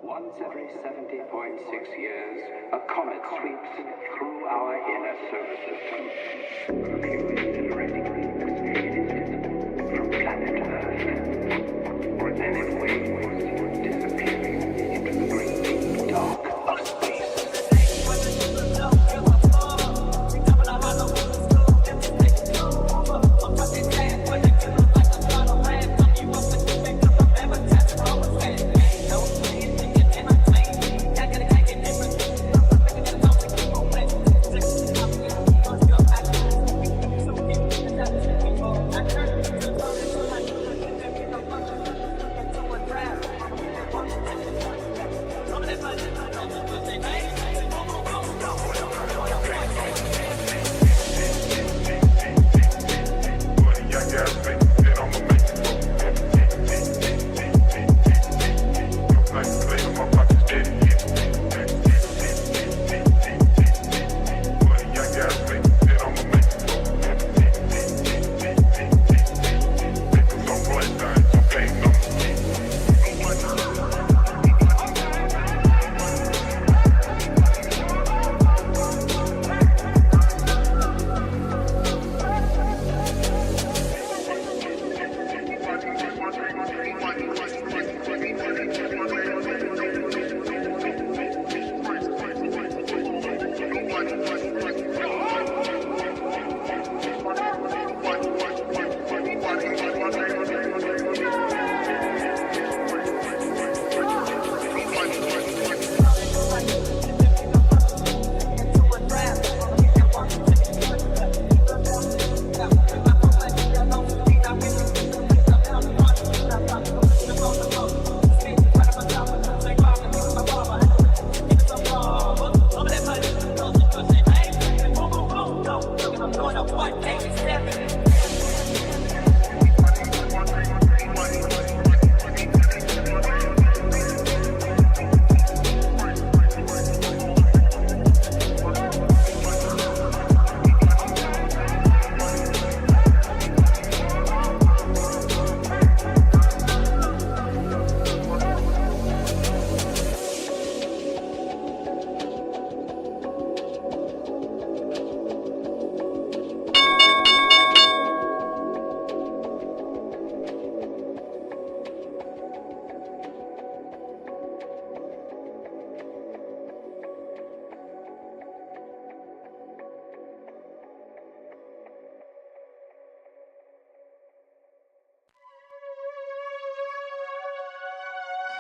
Once every 70.6 years, a comet sweeps through our inner solar system. Mercury generating rings. It is visible from planet Earth. Then it waves, disappearing into the great dark of space.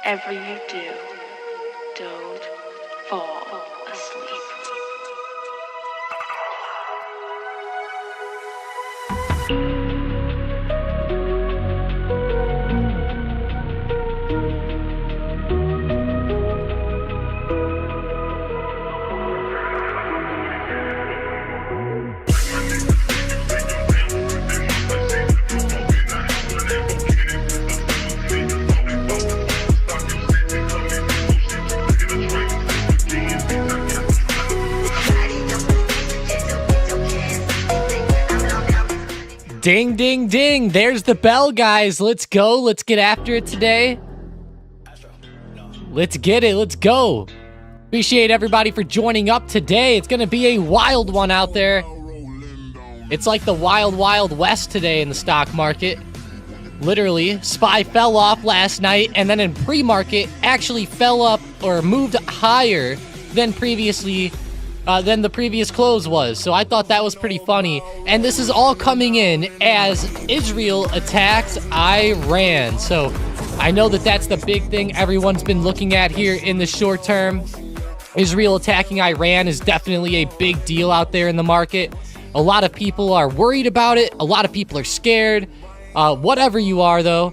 Whatever you do, don't fall asleep. Ding, ding, ding. There's the bell, guys. Let's go. Let's get after it today. Let's get it. Let's go. Appreciate everybody for joining up today. It's going to be a wild one out there. It's like the wild, wild west today in the stock market. Literally, SPY fell off last night, and then in pre-market actually fell up or moved higher than previously than the previous close was. So I thought that was pretty funny. And this is all coming in as Israel attacks Iran. So I know that that's the big thing everyone's been looking at here in the short term. Israel attacking Iran is definitely a big deal out there in the market. A lot of people are worried about it. A lot of people are scared. Whatever you are, though,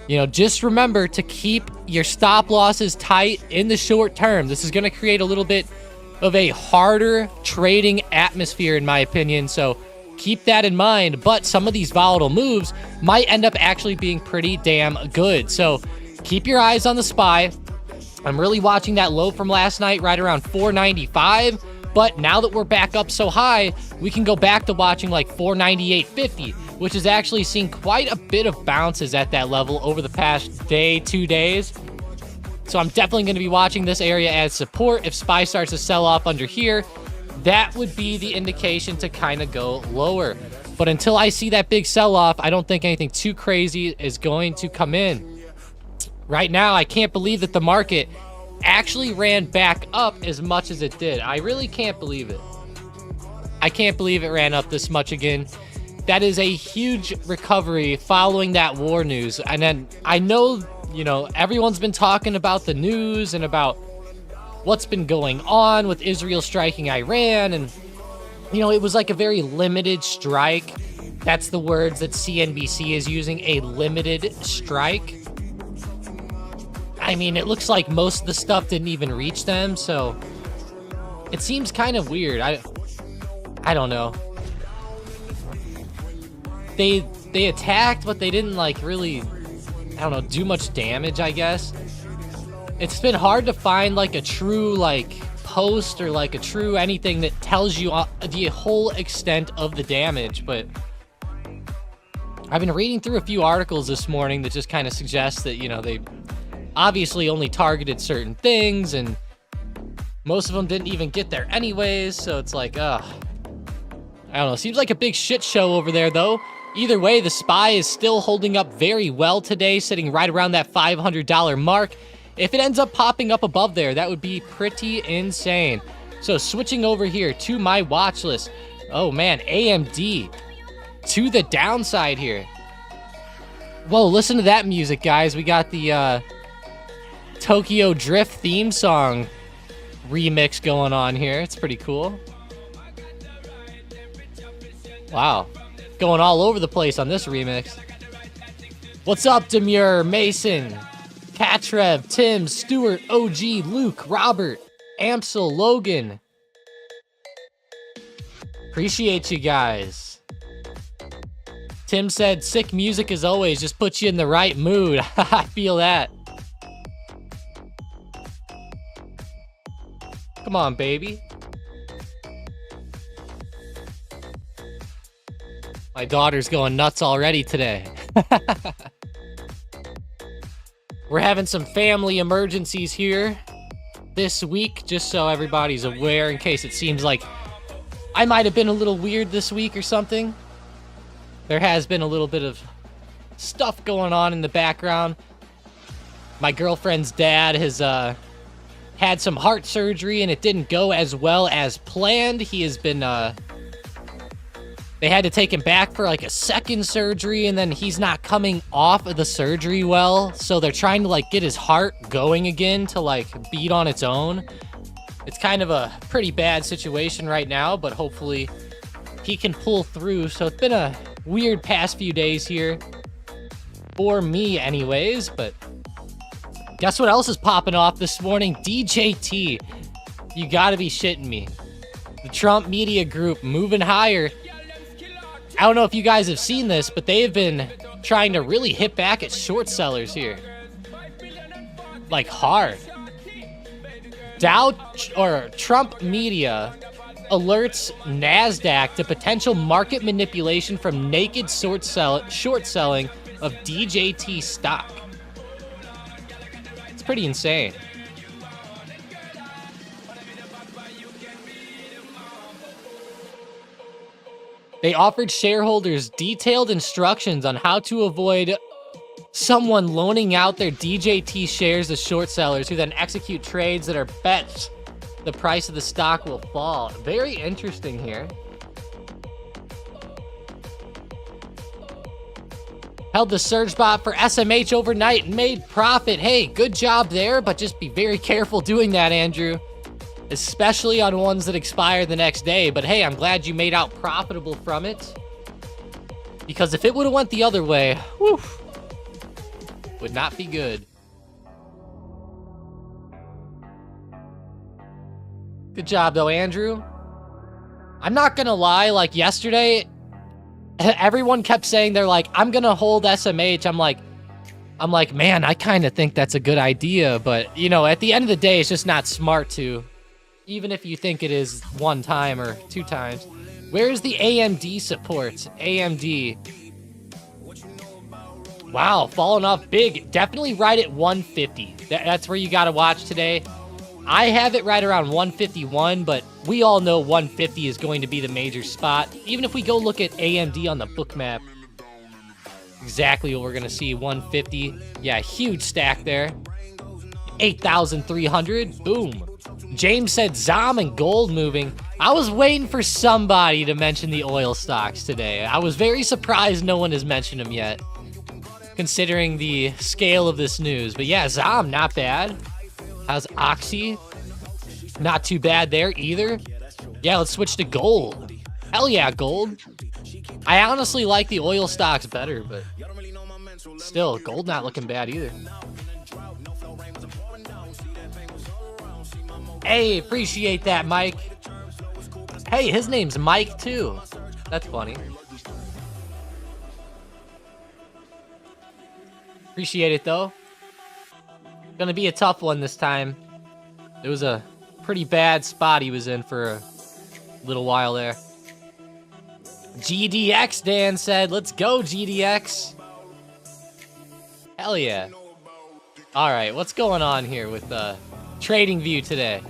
you know, just remember to keep your stop losses tight in the short term. This is going to create a little bit of a harder trading atmosphere, in my opinion. So keep that in mind. But some of these volatile moves might end up actually being pretty damn good. So keep your eyes on the SPY. I'm really watching that low from last night right around 495. But now that we're back up so high, we can go back to watching like 498.50, which has actually seen quite a bit of bounces at that level over the past day, 2 days. So I'm definitely going to be watching this area as support. If SPY starts to sell off under here, that would be the indication to kind of go lower. But until I see that big sell-off, I don't think anything too crazy is going to come in. Right now, I can't believe that the market actually ran back up as much as it did. I really can't believe it. I can't believe it ran up this much again. That is a huge recovery following that war news. And then I know, you know, everyone's been talking about the news and about what's been going on with Israel striking Iran. And, you know, it was like a very limited strike. That's the words that CNBC is using, a limited strike. I mean, it looks like most of the stuff didn't even reach them, so it seems kind of weird. I don't know. They attacked, but they didn't like really, I don't know, do much damage, I guess. It's been hard to find like a true like post or like a true anything that tells you the whole extent of the damage, but I've been reading through a few articles this morning that just kind of suggest that, you know, they obviously only targeted certain things and most of them didn't even get there anyways, so it's like, I don't know. Seems like a big shit show over there, though. Either way, the SPY is still holding up very well today, sitting right around that $500 mark. If it ends up popping up above there, that would be pretty insane. So switching over here to my watch list. Oh, man, AMD to the downside here. Whoa, listen to that music, guys. We got the Tokyo Drift theme song remix going on here. It's pretty cool. Wow. Going all over the place on this remix. What's up, Demure, Mason, Katrev, Tim, Stuart, OG, Luke, Robert, Amsel, Logan. Appreciate you guys. Tim said, sick music as always, just puts you in the right mood. I feel that. Come on, baby. My daughter's going nuts already today. We're having some family emergencies here this week, just so everybody's aware, in case it seems like I might have been a little weird this week or something. There has been a little bit of stuff going on in the background. My girlfriend's dad has had some heart surgery and it didn't go as well as planned. He has been they had to take him back for like a second surgery, and then he's not coming off of the surgery well, so they're trying to like get his heart going again to like beat on its own. It's kind of a pretty bad situation right now, but hopefully he can pull through. So it's been a weird past few days here for me anyways, but guess what else is popping off this morning? DJT. You gotta be shitting me. The Trump Media Group moving higher. I don't know if you guys have seen this, but they have been trying to really hit back at short sellers here. Like hard. Trump Media alerts NASDAQ to potential market manipulation from naked short selling of DJT stock. It's pretty insane. They offered shareholders detailed instructions on how to avoid someone loaning out their DJT shares to short sellers who then execute trades that are bets the price of the stock will fall. Very interesting here. Held the surge bot for SMH overnight and made profit. Hey, good job there, but just be very careful doing that, Andrew. Especially on ones that expire the next day. But hey, I'm glad you made out profitable from it. Because if it would have went the other way, whew, would not be good. Good job though, Andrew. I'm not gonna lie, like yesterday, everyone kept saying they're like, I'm gonna hold SMH. I'm like, man, I kind of think that's a good idea, but you know, at the end of the day, it's just not smart to. Even if you think it is one time or two times. Where's the AMD support? AMD. Wow, falling off big. Definitely right at 150. That's where you got to watch today. I have it right around 151, but we all know 150 is going to be the major spot. Even if we go look at AMD on the book map, exactly what we're going to see, 150. Yeah, huge stack there. 8,300. Boom. James said ZOM and gold moving. I was waiting for somebody to mention the oil stocks today. I was very surprised no one has mentioned them yet, considering the scale of this news. But yeah, ZOM, not bad. How's Oxy? Not too bad there either. Yeah, let's switch to gold. Hell yeah, gold. I honestly like the oil stocks better, but still, gold not looking bad either. Hey, appreciate that, Mike. Hey, his name's Mike too. That's funny. Appreciate it though. Gonna be a tough one this time. It was a pretty bad spot he was in for a little while there. GDX, Dan said. Let's go, GDX. Hell yeah. All right, what's going on here with TradingView today?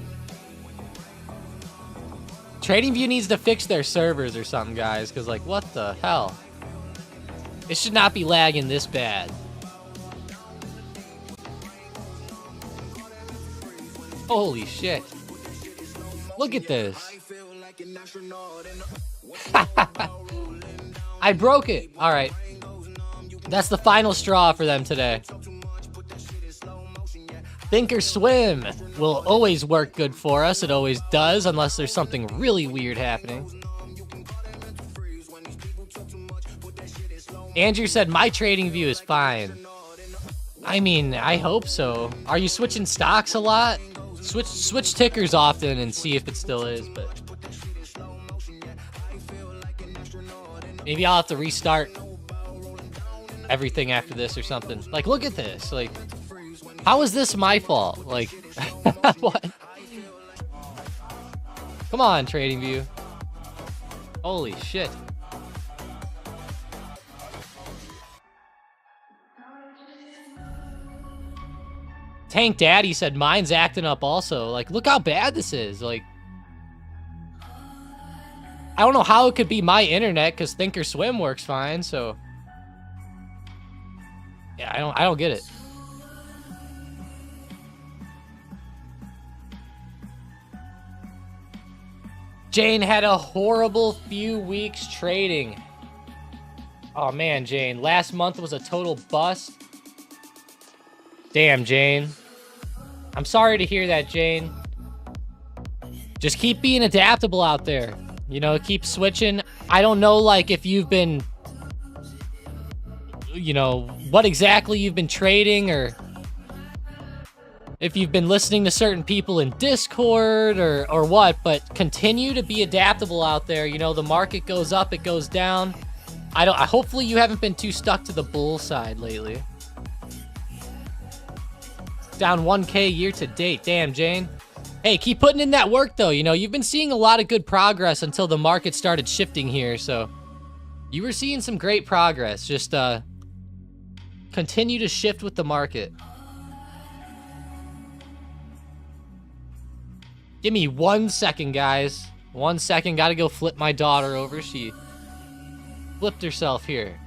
TradingView needs to fix their servers or something, guys, because, like, what the hell? It should not be lagging this bad. Holy shit. Look at this. I broke it. All right. That's the final straw for them today. Thinkorswim will always work good for us. It always does, unless there's something really weird happening. Andrew said, my trading view is fine. I mean, I hope so. Are you switching stocks a lot? Switch tickers often and see if it still is, but maybe I'll have to restart everything after this or something. Like, look at this. Like, how is this my fault? Like, what? Come on, TradingView. Holy shit. Tank Daddy said mine's acting up also. Like, look how bad this is. Like, I don't know how it could be my internet because Thinkorswim works fine. So, yeah, I don't get it. Jane had a horrible few weeks trading. Oh man, Jane, last month was a total bust. Damn, Jane. I'm sorry to hear that, Jane. Just keep being adaptable out there. You know, keep switching. I don't know, like, if you've been, you know, what exactly you've been trading, or if you've been listening to certain people in Discord or what, but continue to be adaptable out there. You know, the market goes up, it goes down. Hopefully you haven't been too stuck to the bull side lately. Down 1K year to date. Damn, Jane. Hey, keep putting in that work, though. You know, you've been seeing a lot of good progress until the market started shifting here, so you were seeing some great progress. Just continue to shift with the market. Give me 1 second, guys. 1 second. Gotta go flip my daughter over. She flipped herself here.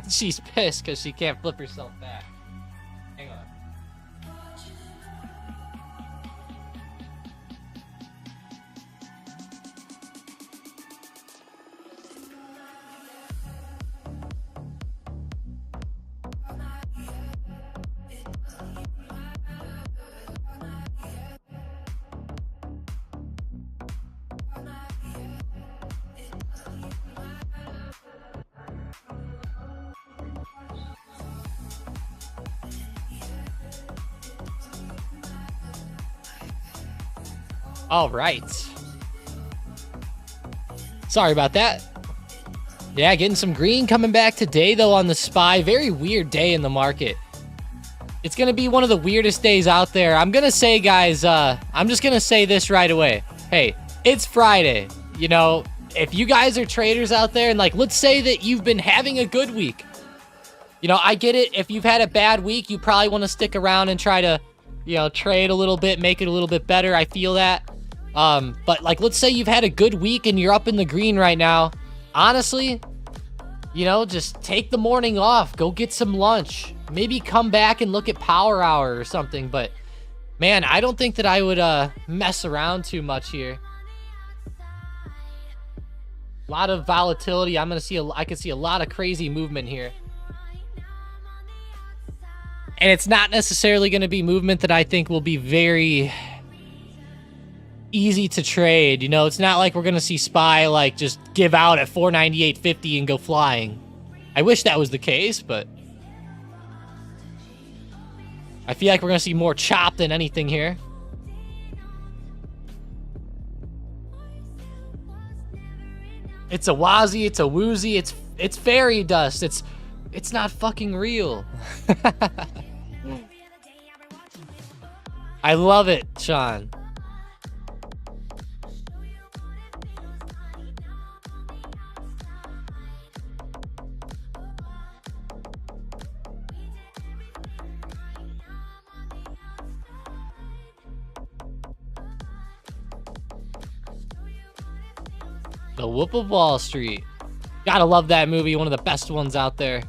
She's pissed because she can't flip herself back. Hang on. All right. Sorry about that. Yeah, getting some green coming back today, though, on the SPY. Very weird day in the market. It's going to be one of the weirdest days out there. I'm going to say, guys, I'm just going to say this right away. Hey, it's Friday. You know, if you guys are traders out there, and, like, let's say that you've been having a good week. You know, I get it. If you've had a bad week, you probably want to stick around and try to, you know, trade a little bit, make it a little bit better. I feel that. But like, let's say you've had a good week and you're up in the green right now. Honestly, you know, just take the morning off. Go get some lunch. Maybe come back and look at Power Hour or something. But man, I don't think that I would mess around too much here. A lot of volatility. I can see a lot of crazy movement here. And it's not necessarily going to be movement that I think will be very easy to trade. You know, it's not like we're going to see SPY like just give out at 498.50 and go flying. I wish that was the case, but I feel like we're going to see more chop than anything here. It's a wazi, it's a woozy, it's fairy dust. It's not fucking real. I love it, Sean. The Wolf of Wall Street. Gotta love that movie, one of the best ones out there.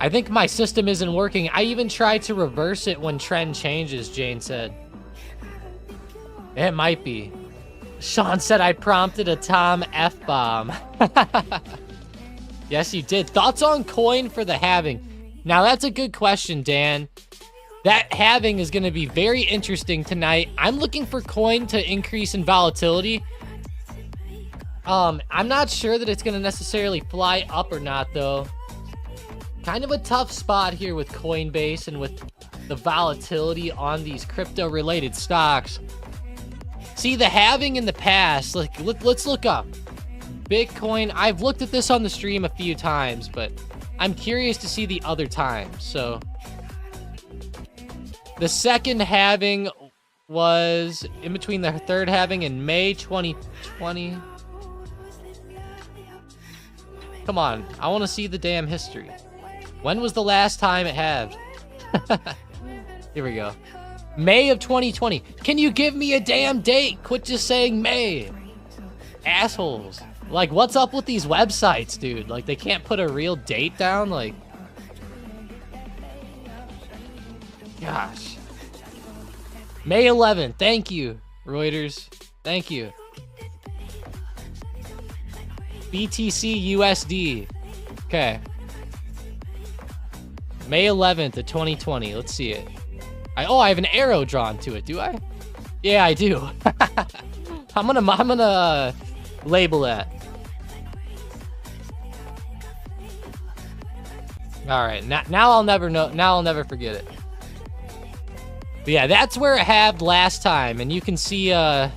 I think my system isn't working. I even tried to reverse it when trend changes, Jane said. It might be. Sean said I prompted a Tom F-bomb. Yes, you did. Thoughts on coin for the halving? Now, that's a good question, Dan. That halving is going to be very interesting tonight. I'm looking for coin to increase in volatility. I'm not sure that it's going to necessarily fly up or not, though. Kind of a tough spot here with Coinbase and with the volatility on these crypto-related stocks. See, the halving in the past, like, let's look up. Bitcoin, I've looked at this on the stream a few times, but I'm curious to see the other times. So, the second halving was in between the third halving in May 2020. Come on, I want to see the damn history. When was the last time it halved? Here we go. May of 2020. Can you give me a damn date? Quit just saying May. Assholes. Like, what's up with these websites, dude? Like, they can't put a real date down? Like, gosh. May 11th. Thank you, Reuters. Thank you. BTC USD. Okay. May 11th of 2020. Let's see it. I have an arrow drawn to it. Do I? Yeah, I do. I'm gonna label that. All right. Now I'll never know. Now I'll never forget it. But yeah, that's where it halved last time, and you can see the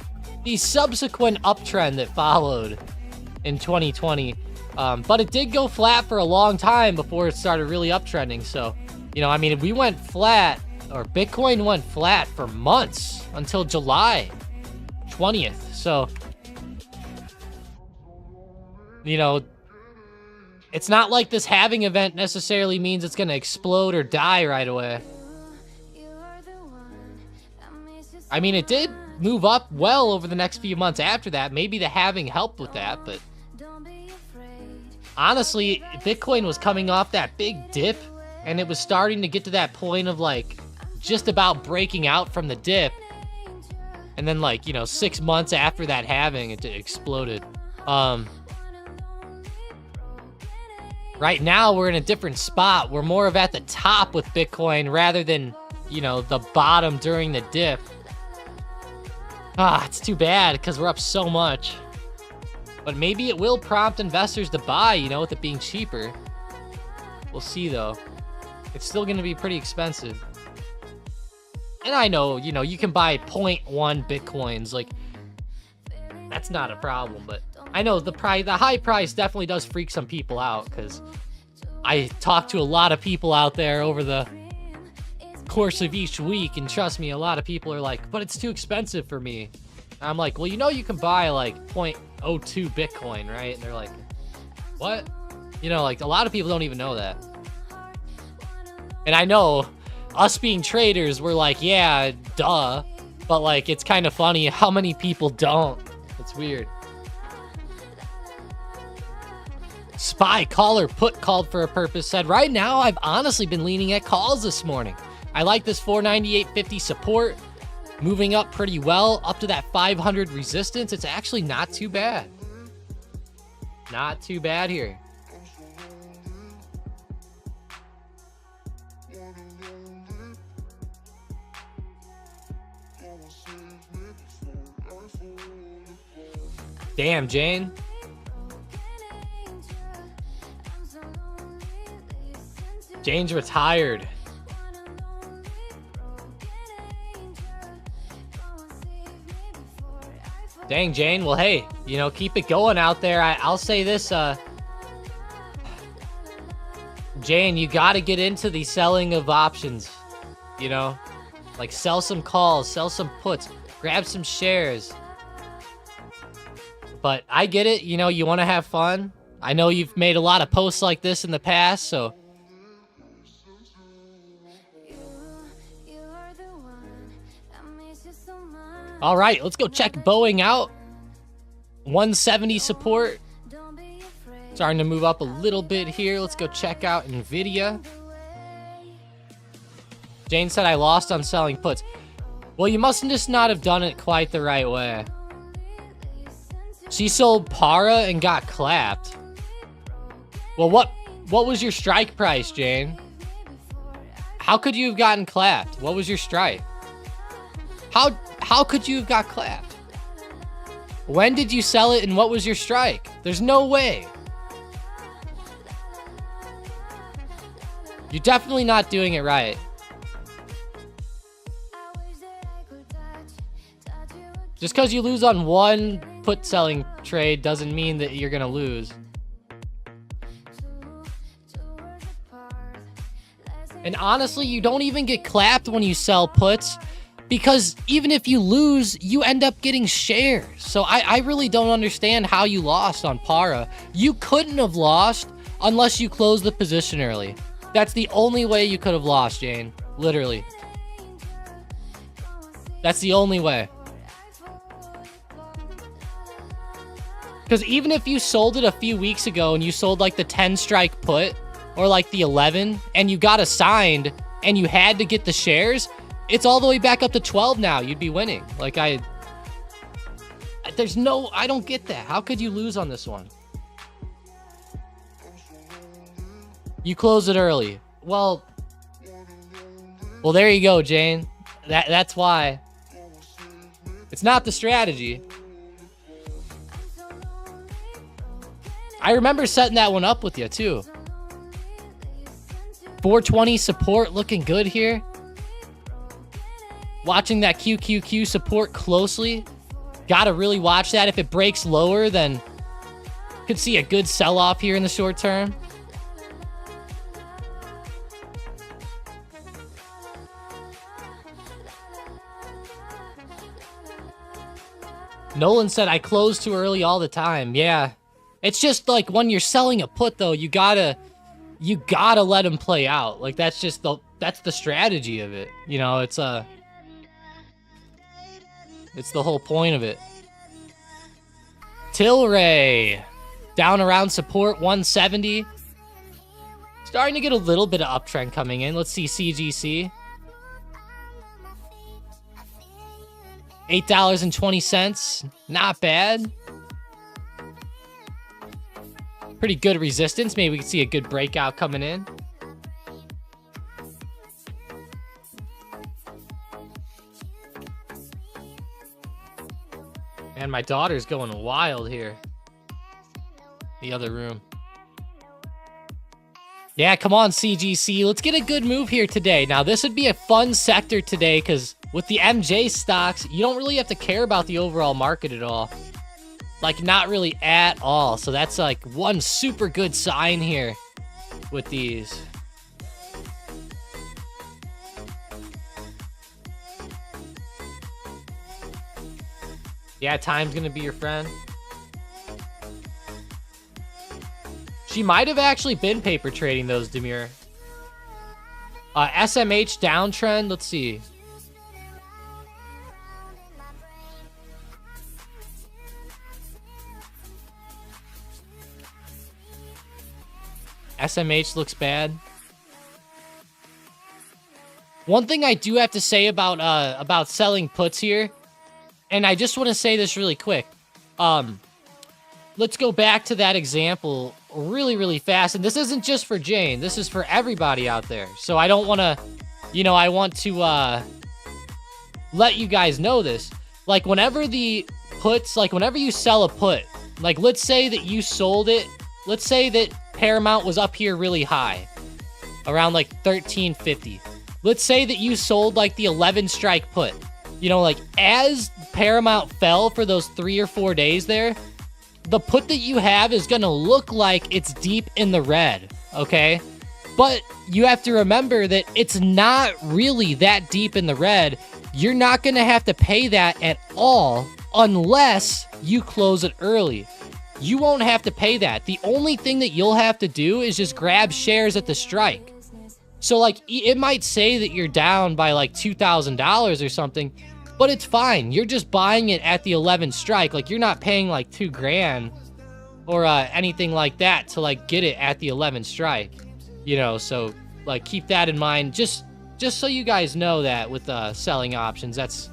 subsequent uptrend that followed in 2020. But it did go flat for a long time before it started really uptrending. So, you know, I mean, we went flat, or Bitcoin went flat for months until July 20th. So, you know, it's not like this halving event necessarily means it's going to explode or die right away. I mean, it did move up well over the next few months after that. Maybe the halving helped with that, but honestly, Bitcoin was coming off that big dip, and it was starting to get to that point of, like, just about breaking out from the dip. And then, like, you know, 6 months after that halving, it exploded. Right now, we're in a different spot. We're more of at the top with Bitcoin rather than, you know, the bottom during the dip. It's too bad because we're up so much. But maybe it will prompt investors to buy, you know, with it being cheaper. We'll see, though. It's still going to be pretty expensive. And I know, you know, you can buy 0.1 Bitcoins. Like, that's not a problem. But I know the high price definitely does freak some people out, because I talk to a lot of people out there over the course of each week, and trust me, a lot of people are like, but it's too expensive for me. And I'm like, well, you know, you can buy like 0.02 Bitcoin, right? And they're like, what? You know, like, a lot of people don't even know that. And I know us being traders, we're like, yeah, duh. But like, it's kind of funny how many people don't. It's weird. Spy caller put called for a purpose said, right now I've honestly been leaning at calls this morning. I like this 498.50 support, moving up pretty well up to that 500 resistance. It's actually not too bad. Not too bad here. Damn, Jane. Jane's retired. Dang, Jane. Well, hey, you know, keep it going out there. I'll say this, Jane, you got to get into the selling of options, you know? Like, sell some calls, sell some puts, grab some shares. But I get it, you know, you want to have fun. I know you've made a lot of posts like this in the past, so... All right, let's go check Boeing out. 170 support. Starting to move up a little bit here. Let's go check out NVIDIA. Jane said I lost on selling puts. Well, you must just not have done it quite the right way. She sold Para and got clapped. Well, what was your strike price, Jane? How could you have gotten clapped? What was your strike? How could you have got clapped? When did you sell it and what was your strike? There's no way. You're definitely not doing it right. Just because you lose on one put selling trade doesn't mean that you're gonna lose. And honestly, you don't even get clapped when you sell puts, because even if you lose, you end up getting shares. So I really don't understand how you lost on Para. You couldn't have lost unless you closed the position early. That's the only way you could have lost, Jane. Literally. That's the only way. Because even if you sold it a few weeks ago and you sold like the 10 strike put or like the 11 and you got assigned and you had to get the shares, it's all the way back up to 12 now. You'd be winning. Like, I don't get that. How could you lose on this one? You close it early. Well, there you go, Jane. That's why. It's not the strategy. I remember setting that one up with you, too. 420 support looking good here. Watching that QQQ support closely. Gotta really watch that. If it breaks lower, then could see a good sell-off here in the short term. Nolan said, I close too early all the time. Yeah. It's just like when you're selling a put, though, you gotta let them play out. Like, that's the strategy of it. You know, it's the whole point of it. Tilray, down around support 170. Starting to get a little bit of uptrend coming in. Let's see CGC. $8.20. Not bad. Pretty good resistance. Maybe we can see a good breakout coming in. And my daughter's going wild here. The other room. Yeah, come on, CGC. Let's get a good move here today. Now, this would be a fun sector today because with the MJ stocks, you don't really have to care about the overall market at all. Like, not really at all. So that's like one super good sign here with these. Yeah, time's gonna be your friend. She might have actually been paper trading those, Demir. SMH downtrend, let's see. SMH looks bad. One thing I do have to say about selling puts here, and I just want to say this really quick. Let's go back to that example really, really fast. And this isn't just for Jane. This is for everybody out there. So I don't want to, you know, I want to let you guys know this. Like, whenever the puts, like, whenever you sell a put, like, let's say that you sold it. Let's say that Paramount was up here really high, around, like, 1350. Let's say that you sold, like, the 11 strike put. You know, like, as Paramount fell for those 3 or 4 days there, the put that you have is going to look like it's deep in the red, okay? But you have to remember that it's not really that deep in the red. You're not going to have to pay that at all unless you close it early. You won't have to pay that. The only thing that you'll have to do is just grab shares at the strike. So, like, it might say that you're down by, like, $2,000 or something, but it's fine. You're just buying it at the 11 strike. Like, you're not paying, like, $2,000 or anything like that to, like, get it at the 11 strike. You know, so, like, keep that in mind. Just so you guys know that with selling options. That's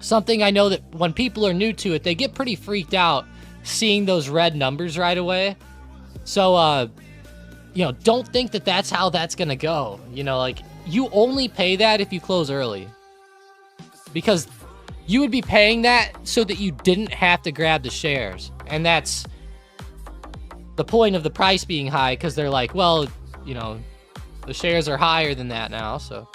something I know that when people are new to it, they get pretty freaked out seeing those red numbers right away. So, you know, don't think that that's how that's going to go. You know, like, you only pay that if you close early. Because you would be paying that so that you didn't have to grab the shares. And that's the point of the price being high, because they're like, well, you know, the shares are higher than that now, so.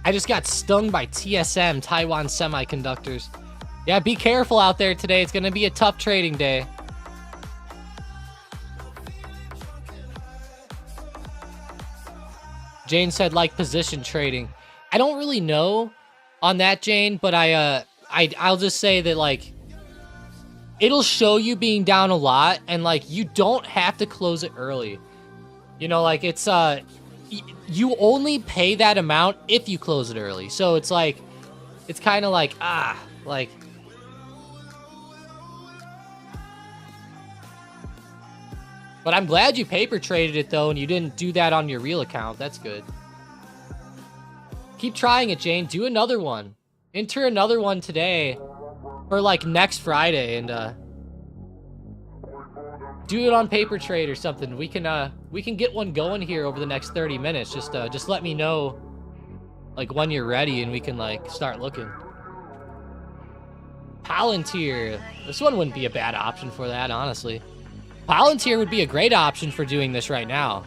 I just got stung by TSM, Taiwan Semiconductors. Yeah, be careful out there today. It's going to be a tough trading day. Jane said, like, position trading. I don't really know on that, Jane, but I'll just say that, like, it'll show you being down a lot, and, like, you don't have to close it early. You know, like, it's, you only pay that amount if you close it early. So it's like, it's kind of like, like, but I'm glad you paper traded it, though, and you didn't do that on your real account. That's good. Keep trying it, Jane. Do another one. Enter another one today or, like, next Friday, and do it on paper trade or something. We can get one going here over the next 30 minutes. Just let me know, like, when you're ready, and we can, like, start looking. Palantir. This one wouldn't be a bad option for that, honestly. Palantir would be a great option for doing this right now.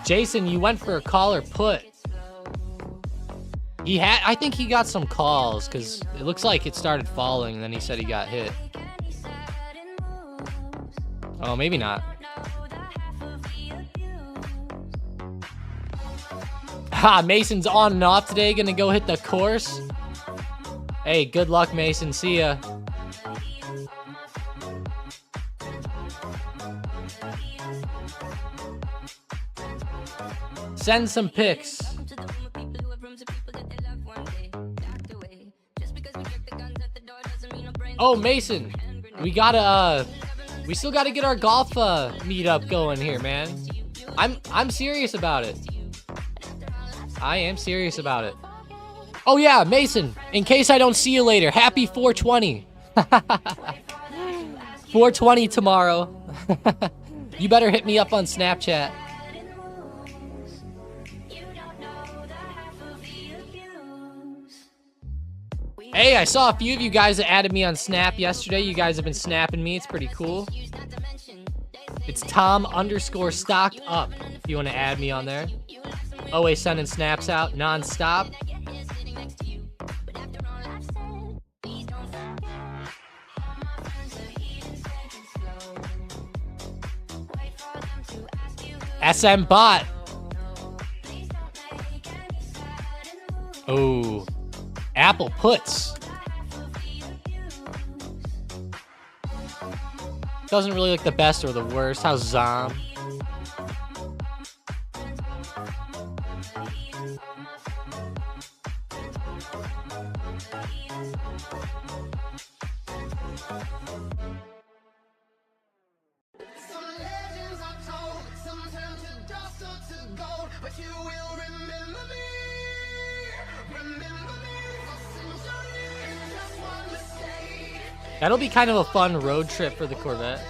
Jason, you went for a call or put. I think he got some calls, because it looks like it started falling, and then he said he got hit. Oh, maybe not. Mason's on and off today. Gonna go hit the course. Hey, good luck, Mason. See ya. Send some pics. Oh, Mason, we still gotta get our golf meetup going here, man. I'm serious about it. I am serious about it. Oh yeah, Mason, in case I don't see you later, happy 420. 420 tomorrow. You better hit me up on Snapchat. Hey, I saw a few of you guys that added me on Snap yesterday. You guys have been snapping me. It's pretty cool. It's Tom_StockedUp if you want to add me on there. Always sending snaps out non-stop. SM bot. Oh, Apple puts. Doesn't really look the best or the worst. How's Zom? That'll be kind of a fun road trip for the Corvette.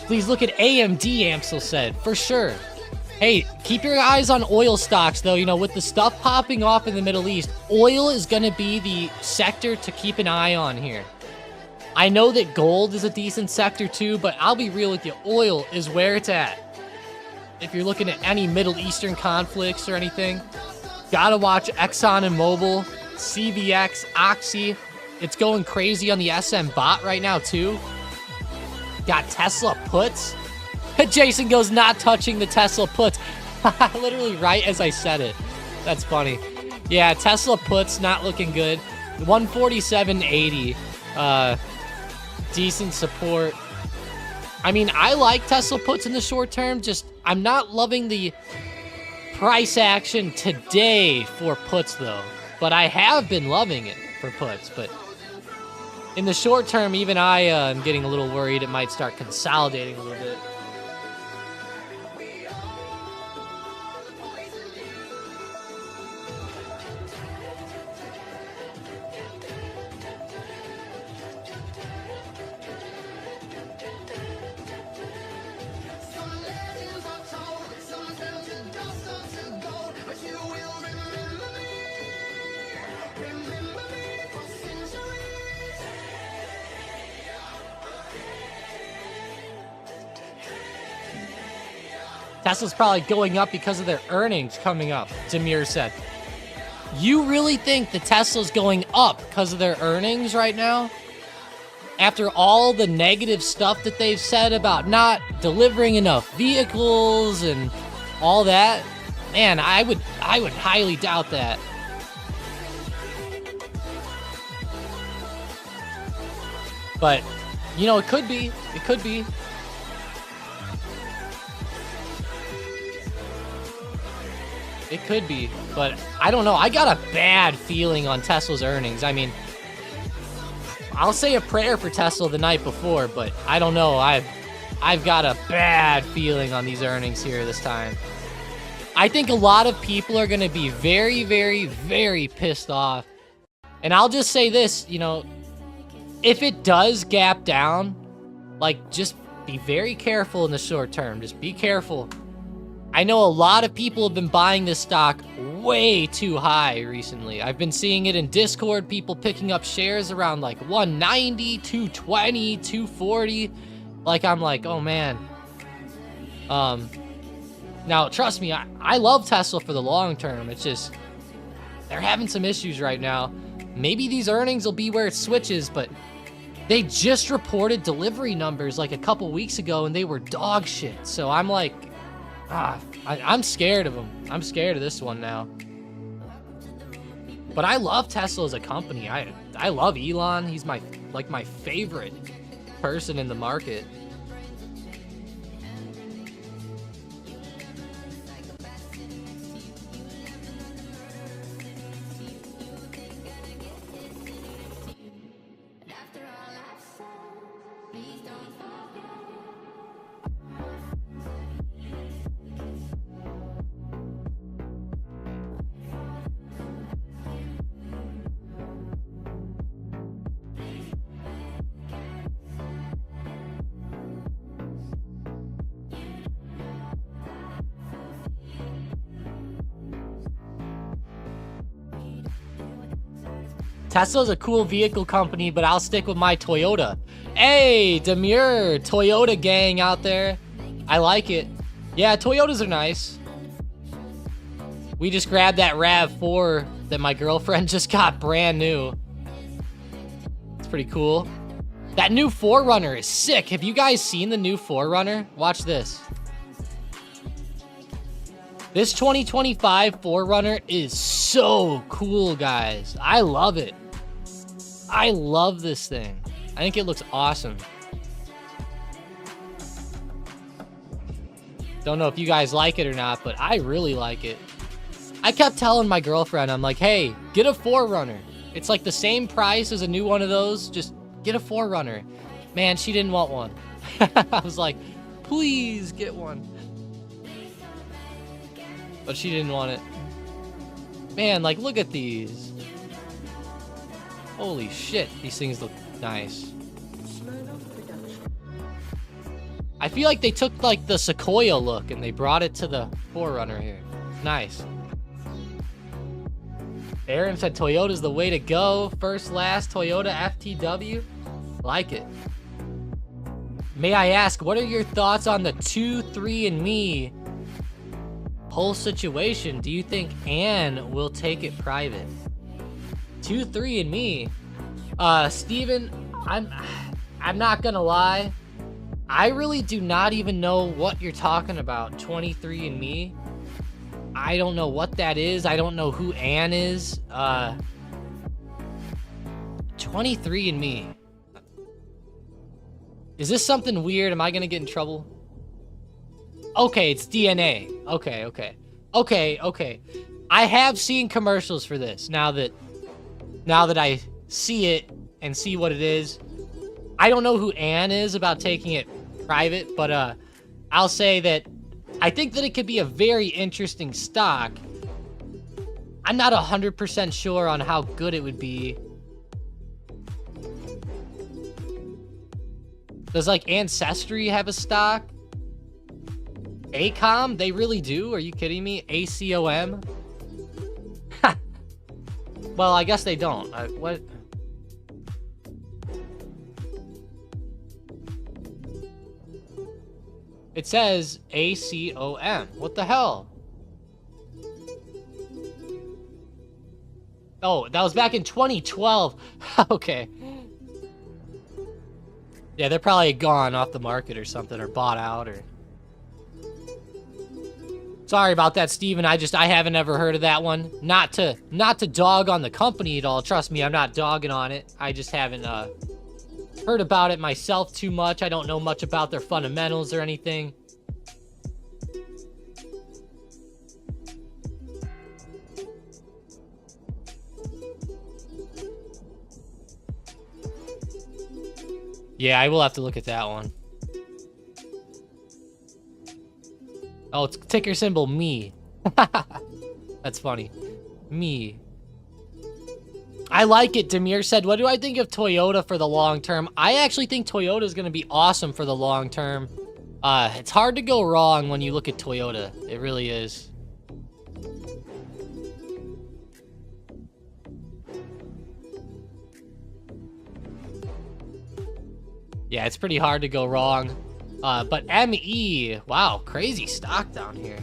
Please look at AMD, Amsel said, for sure. Hey, keep your eyes on oil stocks, though. You know, with the stuff popping off in the Middle East, oil is going to be the sector to keep an eye on here. I know that gold is a decent sector, too, but I'll be real with you. Oil is where it's at. If you're looking at any Middle Eastern conflicts or anything, gotta watch Exxon and Mobil, CVX, Oxy. It's going crazy on the SM bot right now, too. Got Tesla puts. Jason goes, not touching the Tesla puts. Literally right as I said it. That's funny. Yeah, Tesla puts not looking good. 147.80. Decent support. I mean, I like Tesla puts in the short term. Just, I'm not loving the price action today for puts, though. But I have been loving it for puts. But in the short term, even I am getting a little worried it might start consolidating a little bit. Tesla's probably going up because of their earnings coming up, Demir said. You really think that Tesla's going up because of their earnings right now? After all the negative stuff that they've said about not delivering enough vehicles and all that? Man, I would highly doubt that. But, you know, it could be. It could be. It could be, but I don't know. I got a bad feeling on Tesla's earnings. I mean, I'll say a prayer for Tesla the night before, but I don't know. I've got a bad feeling on these earnings here this time. I think a lot of people are going to be very, very, very pissed off. And I'll just say this, you know, if it does gap down, like, just be very careful in the short term. Just be careful. I know a lot of people have been buying this stock way too high recently. I've been seeing it in Discord, people picking up shares around like 190, 220, 240. Like, I'm like, oh man. Now, trust me, I love Tesla for the long term. It's just, they're having some issues right now. Maybe these earnings will be where it switches, but they just reported delivery numbers like a couple weeks ago and they were dog shit. So I'm like, I'm scared of them. I'm scared of this one now. But I love Tesla as a company. I love Elon. He's my favorite person in the market. Tesla's a cool vehicle company, but I'll stick with my Toyota. Hey, Demure, Toyota gang out there. I like it. Yeah, Toyotas are nice. We just grabbed that RAV4 that my girlfriend just got brand new. It's pretty cool. That new 4Runner is sick. Have you guys seen the new 4Runner? Watch this. This 2025 4Runner is so cool, guys. I love it. I love this thing. I think it looks awesome. Don't know if you guys like it or not, but I really like it. I kept telling my girlfriend, I'm like, hey, get a 4Runner. It's like the same price as a new one of those. Just get a 4Runner. Man, she didn't want one. I was like, please get one. But she didn't want it. Man, like, look at these. Holy shit, these things look nice. I feel like they took, like, the Sequoia look and they brought it to the 4Runner here. Nice. Aaron said Toyota's the way to go. First, last, Toyota FTW. Like it. May I ask, what are your thoughts on the 23andMe whole situation? Do you think Anne will take it private? 23andMe. Steven, I'm not gonna lie. I really do not even know what you're talking about. 23andMe. I don't know what that is. I don't know who Anne is. 23andMe. Is this something weird? Am I gonna get in trouble? Okay, it's DNA. Okay. I have seen commercials for this. Now that I see it and see what it is. I don't know who Anne is about taking it private, but I'll say that I think that it could be a very interesting stock. I'm not 100% sure on how good it would be. Does, like, Ancestry have a stock? ACOM? They really do? Are you kidding me? ACOM? Well, I guess they don't. What? It says ACOM. What the hell? Oh, that was back in 2012. Okay. Yeah, they're probably gone off the market or something, or bought out, or... Sorry about that, Steven. I haven't ever heard of that one. Not to dog on the company at all. Trust me, I'm not dogging on it. I just haven't heard about it myself too much. I don't know much about their fundamentals or anything. Yeah, I will have to look at that one. Oh, it's ticker symbol me. That's funny. Me. I like it, Demir said. What do I think of Toyota for the long term? I actually think Toyota is going to be awesome for the long term. It's hard to go wrong when you look at Toyota. It really is. Yeah, it's pretty hard to go wrong. But ME, wow, crazy stock down here.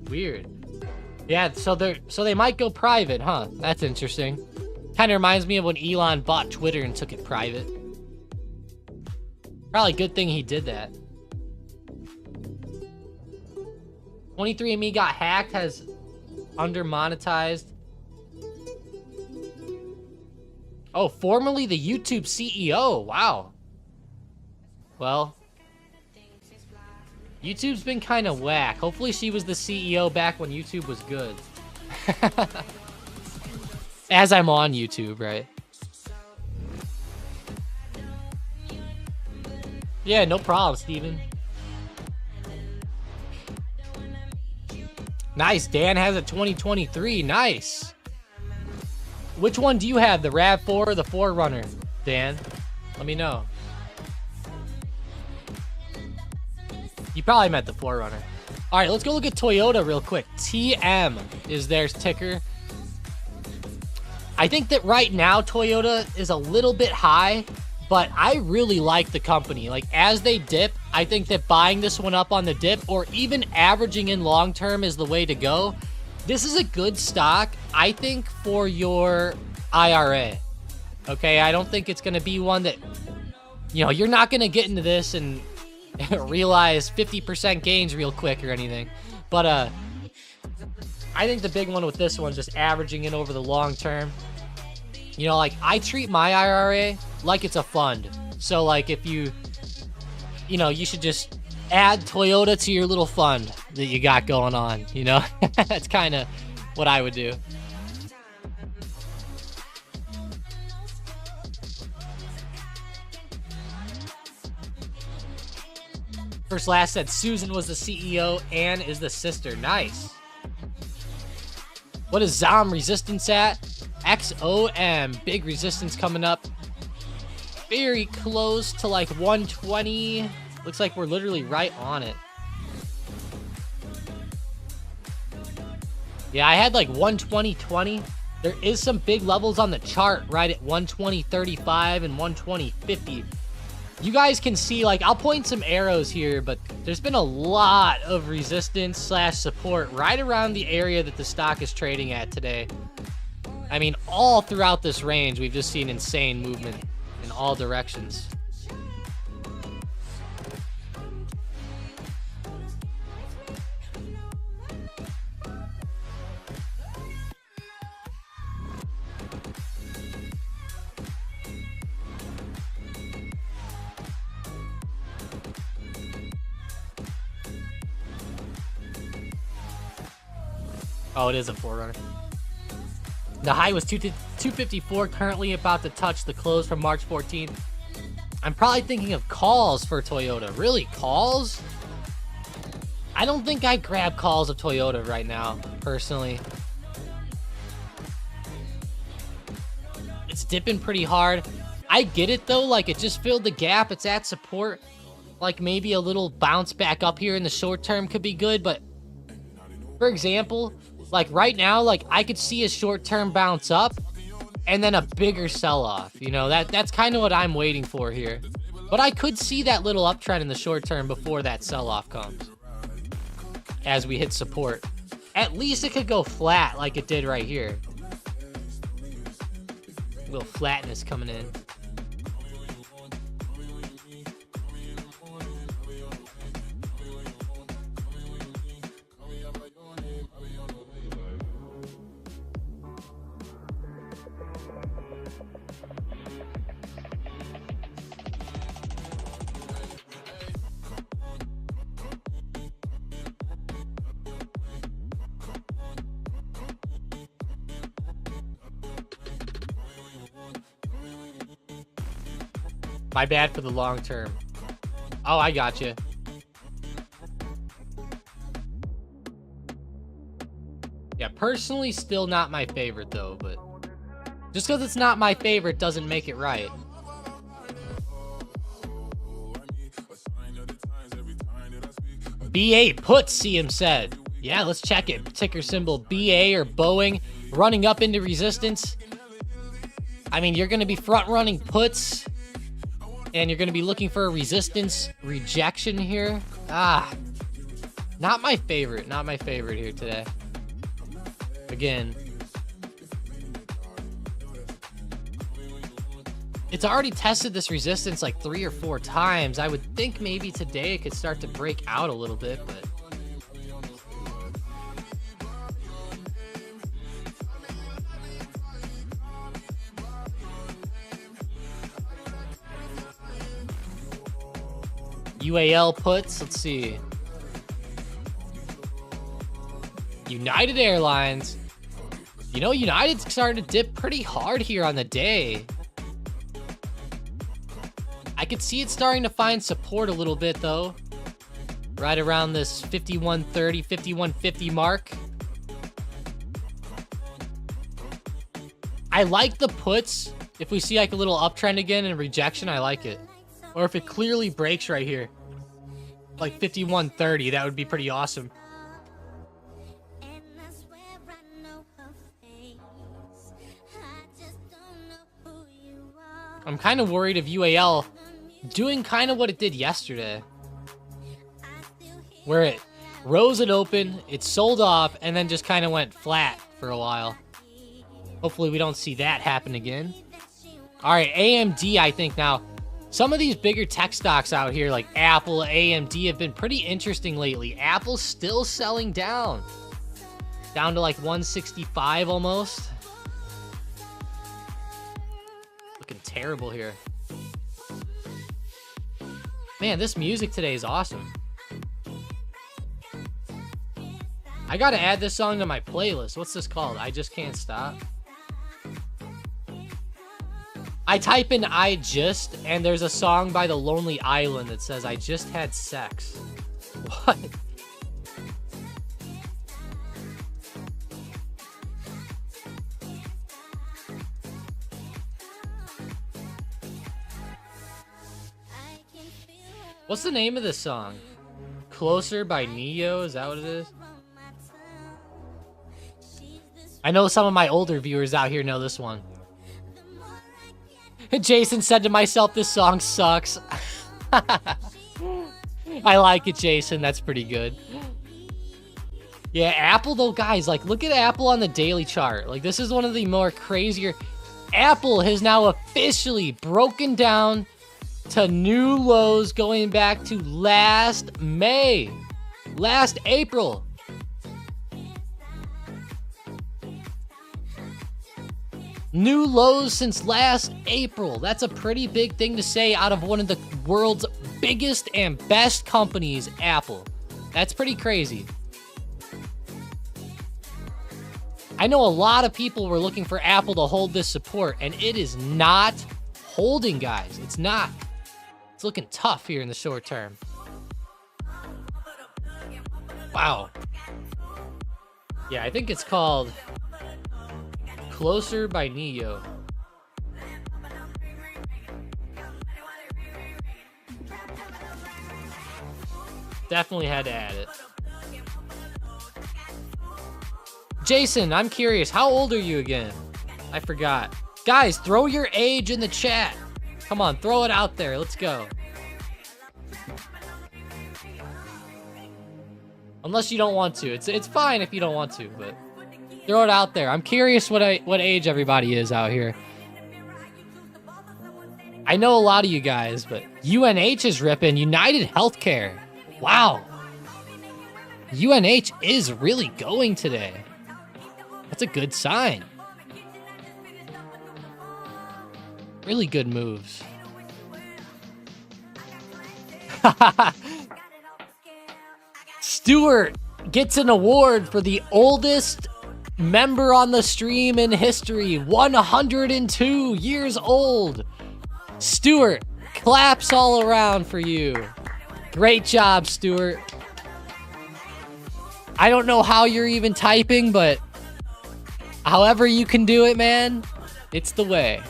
Weird. Yeah, so they might go private, huh? That's interesting. Kind of reminds me of when Elon bought Twitter and took it private. Probably a good thing he did that. 23andMe got hacked, has under-monetized. Oh, formerly the YouTube CEO. Wow. Well, YouTube's been kind of whack. Hopefully she was the CEO back when YouTube was good. As I'm on YouTube, right? Yeah, no problem, Steven. Nice, Dan has a 2023. Nice. Which one do you have, the RAV4 or the 4Runner, Dan? Let me know. You probably meant the 4Runner. All right, let's go look at Toyota real quick. TM is their ticker. I think that right now Toyota is a little bit high, but I really like the company. Like, as they dip, I think that buying this one up on the dip or even averaging in long term is the way to go. This is a good stock, I think, for your IRA. Okay, I don't think it's going to be one that, you know, you're not going to get into this and realize 50% gains real quick or anything. But I think the big one with this one, just averaging in over the long term. You know, like, I treat my IRA like it's a fund. So, like, if you know, you should just add Toyota to your little fund that you got going on, you know? That's kind of what I would do. First Last said Susan was the CEO, Ann is the sister. Nice. What is ZOM resistance at? XOM. Big resistance coming up. Very close to like 120. Looks like we're literally right on it. Yeah, I had like 120.20. There is some big levels on the chart right at 120.35 and 120.50. You guys can see, like, I'll point some arrows here, but there's been a lot of resistance slash support right around the area that the stock is trading at today. I mean, all throughout this range, we've just seen insane movement in all directions. Oh, it is a forerunner. The high was 254, currently about to touch the close from March 14th. I'm probably thinking of calls for Toyota. Really, calls? I don't think I'd grab calls of Toyota right now, personally. It's dipping pretty hard. I get it, though. Like, it just filled the gap. It's at support. Like, maybe a little bounce back up here in the short term could be good, but for example, like right now, like I could see a short-term bounce up and then a bigger sell-off. You know, that's kind of what I'm waiting for here. But I could see that little uptrend in the short term before that sell-off comes. As we hit support. At least it could go flat like it did right here. A little flatness coming in. My bad for the long term. Oh, I got you. Yeah, personally, still not my favorite though, but just because it's not my favorite doesn't make it right. BA puts, CM said. Yeah, let's check it. Ticker symbol BA or Boeing running up into resistance. I mean, you're going to be front running puts. And you're going to be looking for a resistance rejection here. Not my favorite. Not my favorite here today. Again. It's already tested this resistance like 3 or 4 times. I would think maybe today it could start to break out a little bit, but UAL puts, let's see. United Airlines. You know, United started to dip pretty hard here on the day. I could see it starting to find support a little bit, though. Right around this 51.30, 51.50 mark. I like the puts. If we see like a little uptrend again and rejection, I like it. Or if it clearly breaks right here, like 51.30, that would be pretty awesome. I'm kind of worried of UAL doing kind of what it did yesterday, where it rose it open, it sold off, and then just kind of went flat for a while. Hopefully we don't see that happen again. All right, AMD, I think now. Some of these bigger tech stocks out here, like Apple, AMD, have been pretty interesting lately. Apple's still selling down. Down to like 165 almost. Looking terrible here. Man, this music today is awesome. I gotta add this song to my playlist. What's this called? I Just Can't Stop. I type in I Just, and there's a song by The Lonely Island that says, I just had sex. What? What's the name of this song? Closer by Neo? Is that what it is? I know some of my older viewers out here know this one. Jason said to myself, this song sucks. I like it, Jason. That's pretty good. Yeah, Apple, though, guys, like, look at Apple on the daily chart. Like, this is one of the more crazier. Apple has now officially broken down to new lows going back to last May. Last April. New lows since last April. That's a pretty big thing to say out of one of the world's biggest and best companies, Apple. That's pretty crazy. I know a lot of people were looking for Apple to hold this support, and it is not holding, guys. It's not. It's looking tough here in the short term. Wow. Yeah, I think it's called Closer by Neo. Definitely had to add it. Jason, I'm curious, how old are you again? I forgot. Guys, throw your age in the chat. Come on, throw it out there. Let's go. Unless you don't want to. It's fine if you don't want to, but throw it out there. I'm curious what age everybody is out here. I know a lot of you guys, but UNH is ripping. United Healthcare. Wow. UNH is really going today. That's a good sign. Really good moves. Stuart gets an award for the oldest member on the stream in history. 102 years old. Stuart, claps all around for you. Great job, Stuart. I don't know how you're even typing, but however you can do it, man, it's the way.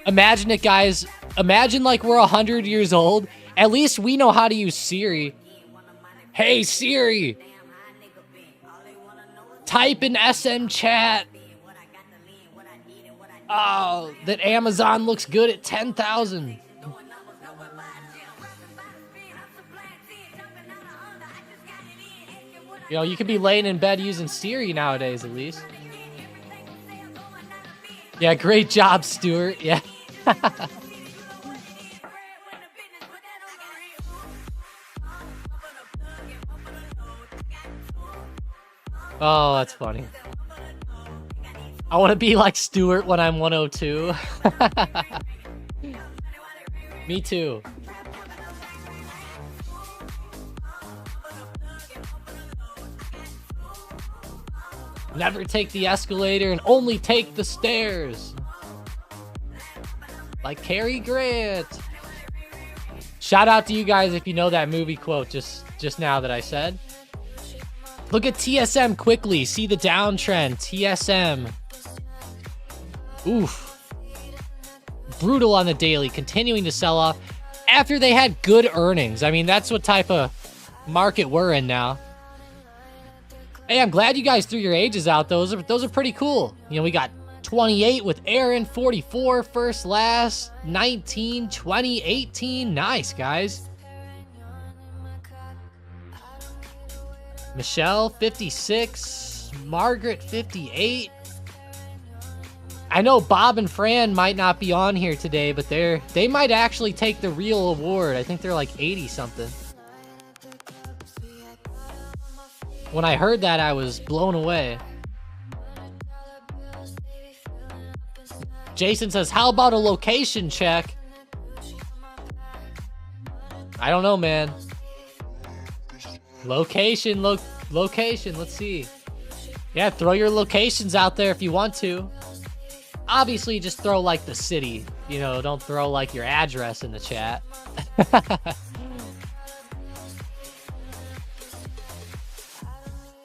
Imagine it, guys. Imagine like we're 100 years old. At least we know how to use Siri. Hey, Siri. Type in SM chat. Oh, that Amazon looks good at 10,000. You know, you could be laying in bed using Siri nowadays, at least. Yeah, great job, Stuart. Yeah. Oh, that's funny. I want to be like Stuart when I'm 102. Me too. Never take the escalator and only take the stairs. Like Cary Grant. Shout out to you guys if you know that movie quote just now that I said. Look at TSM quickly. See the downtrend. TSM. Oof. Brutal on the daily. Continuing to sell off after they had good earnings. I mean, that's what type of market we're in now. Hey, I'm glad you guys threw your ages out. Those are pretty cool. You know, we got 28 with Aaron, 44, first, last, 19, 20, 18. Nice, guys. Michelle, 56. Margaret, 58. I know Bob and Fran might not be on here today, but they might actually take the real award. I think they're like 80 something. When I heard that, I was blown away. Jason says, how about a location check? I don't know, man. Location, location, let's see. Yeah, throw your locations out there if you want to. Obviously, just throw like the city. You know, don't throw like your address in the chat.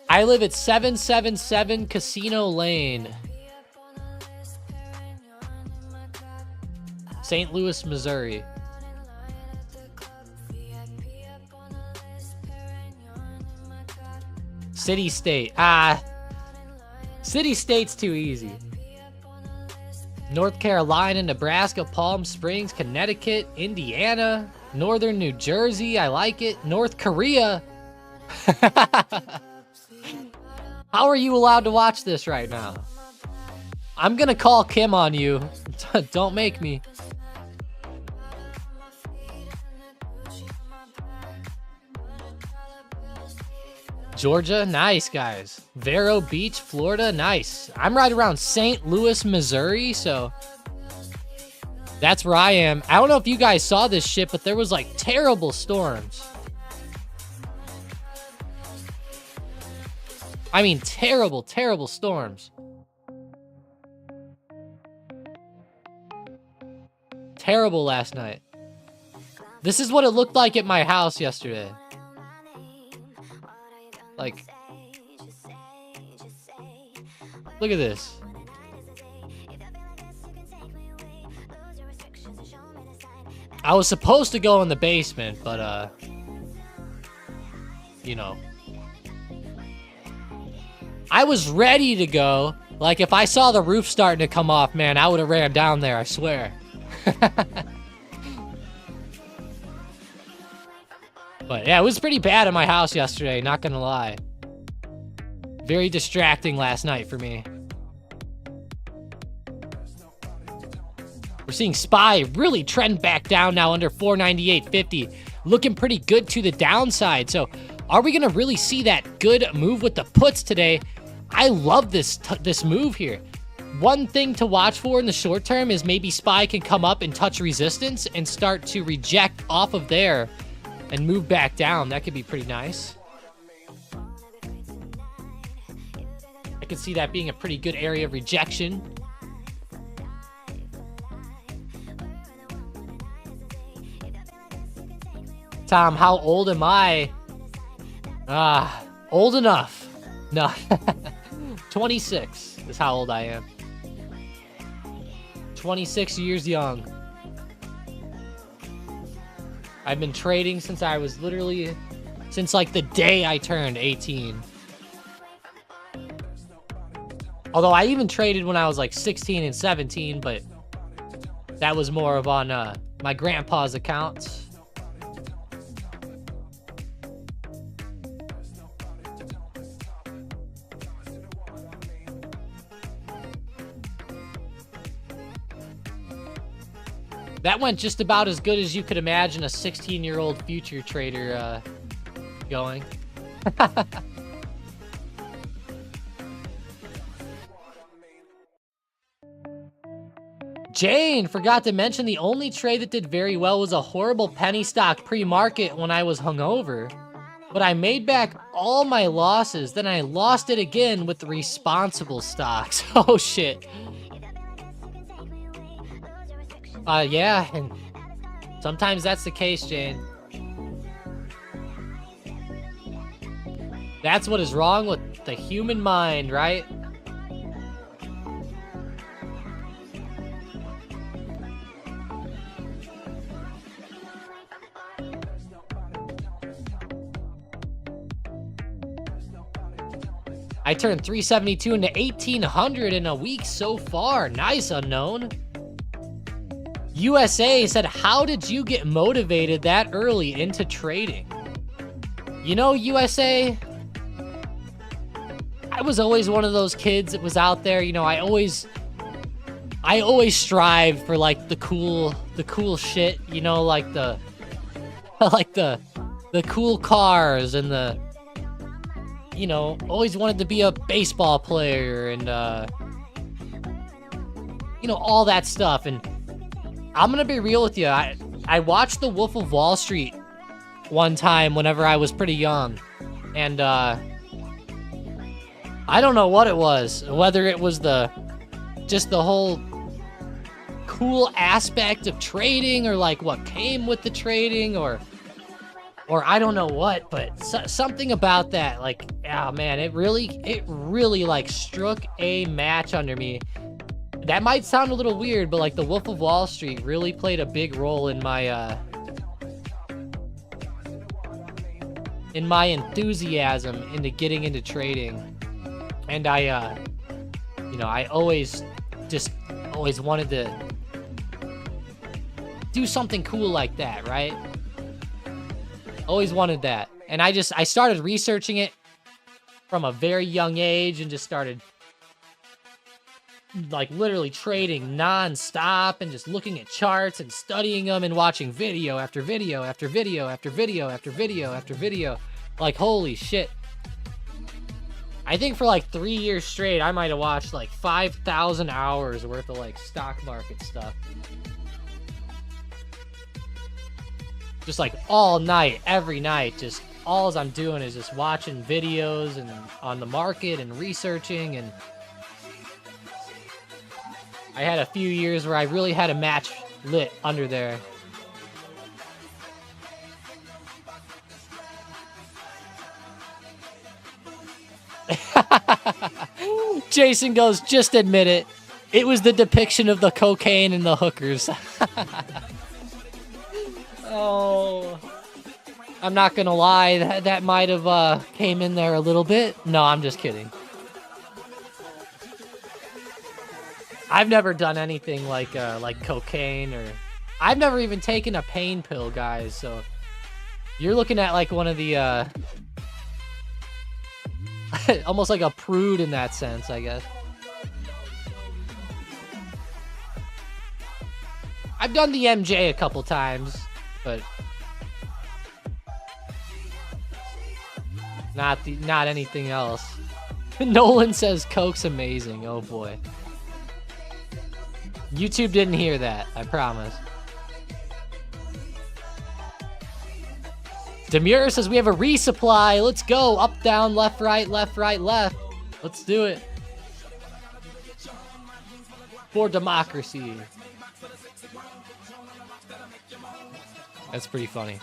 I live at 777 Casino Lane, St. Louis, Missouri. City state. City state's too easy. North Carolina, Nebraska, Palm Springs, Connecticut, Indiana, Northern New Jersey. I like it. North Korea. How are you allowed to watch this right now? I'm gonna call Kim on you. Don't make me. Georgia, nice, guys. Vero Beach, Florida, nice. I'm right around St. Louis, Missouri, so that's where I am. I don't know if you guys saw this shit, but there was like terrible storms. I mean, terrible, terrible storms. Terrible last night. This is what it looked like at my house yesterday. Like, look at this. I was supposed to go in the basement, but, you know. I was ready to go. Like, if I saw the roof starting to come off, man, I would have ran down there, I swear. But yeah, it was pretty bad at my house yesterday, not gonna lie. Very distracting last night for me. We're seeing SPY really trend back down now under 498.50. Looking pretty good to the downside. So are we gonna really see that good move with the puts today? I love this move here. One thing to watch for in the short term is maybe SPY can come up and touch resistance and start to reject off of there and move back down. That could be pretty nice. I could see that being a pretty good area of rejection. Tom, how old am I? Old enough. No. 26 is how old I am. 26 years young. I've been trading since I was literally, since like the day I turned 18. Although I even traded when I was like 16 and 17, but that was more of on my grandpa's accounts. That went just about as good as you could imagine a 16-year-old future trader going. Jane forgot to mention the only trade that did very well was a horrible penny stock pre-market when I was hungover. But I made back all my losses, then I lost it again with the responsible stocks. Oh shit. Yeah, and sometimes that's the case, Jane. That's what is wrong with the human mind, right? I turned 372 into 1800 in a week so far. Nice, unknown. USA said, how did you get motivated that early into trading? You know, USA, I was always one of those kids that was out there. You know, I always strived for like the cool shit, you know, like the cool cars and the, you know, always wanted to be a baseball player and, you know, all that stuff. And I'm gonna be real with you. I watched The Wolf of Wall Street one time whenever I was pretty young. And, I don't know what it was, whether it was just the whole cool aspect of trading or like what came with the trading or I don't know what, but something about that, like, oh man, it really like struck a match under me. That might sound a little weird, but like The Wolf of Wall Street really played a big role in my enthusiasm into getting into trading. And I, you know, I always wanted to do something cool like that, right? Always wanted that. And I started researching it from a very young age and just started like literally trading non-stop and just looking at charts and studying them and watching video after video after video after video after video after video. Like, holy shit. I think for like 3 years straight, I might have watched like 5,000 hours worth of like stock market stuff. Just like all night, every night, just all I'm doing is just watching videos and on the market and researching. And I had a few years where I really had a match lit under there. Jason goes, just admit it. It was the depiction of the cocaine and the hookers. Oh, I'm not gonna lie, that might have came in there a little bit. No, I'm just kidding. I've never done anything like cocaine, or I've never even taken a pain pill, guys. So you're looking at like one of the almost like a prude in that sense, I guess. I've done the MJ a couple times, but not anything else. Nolan says Coke's amazing. Oh boy. YouTube didn't hear that, I promise. Demure says we have a resupply. Let's go. Up, down, left, right, left, right, left. Let's do it. For democracy. That's pretty funny.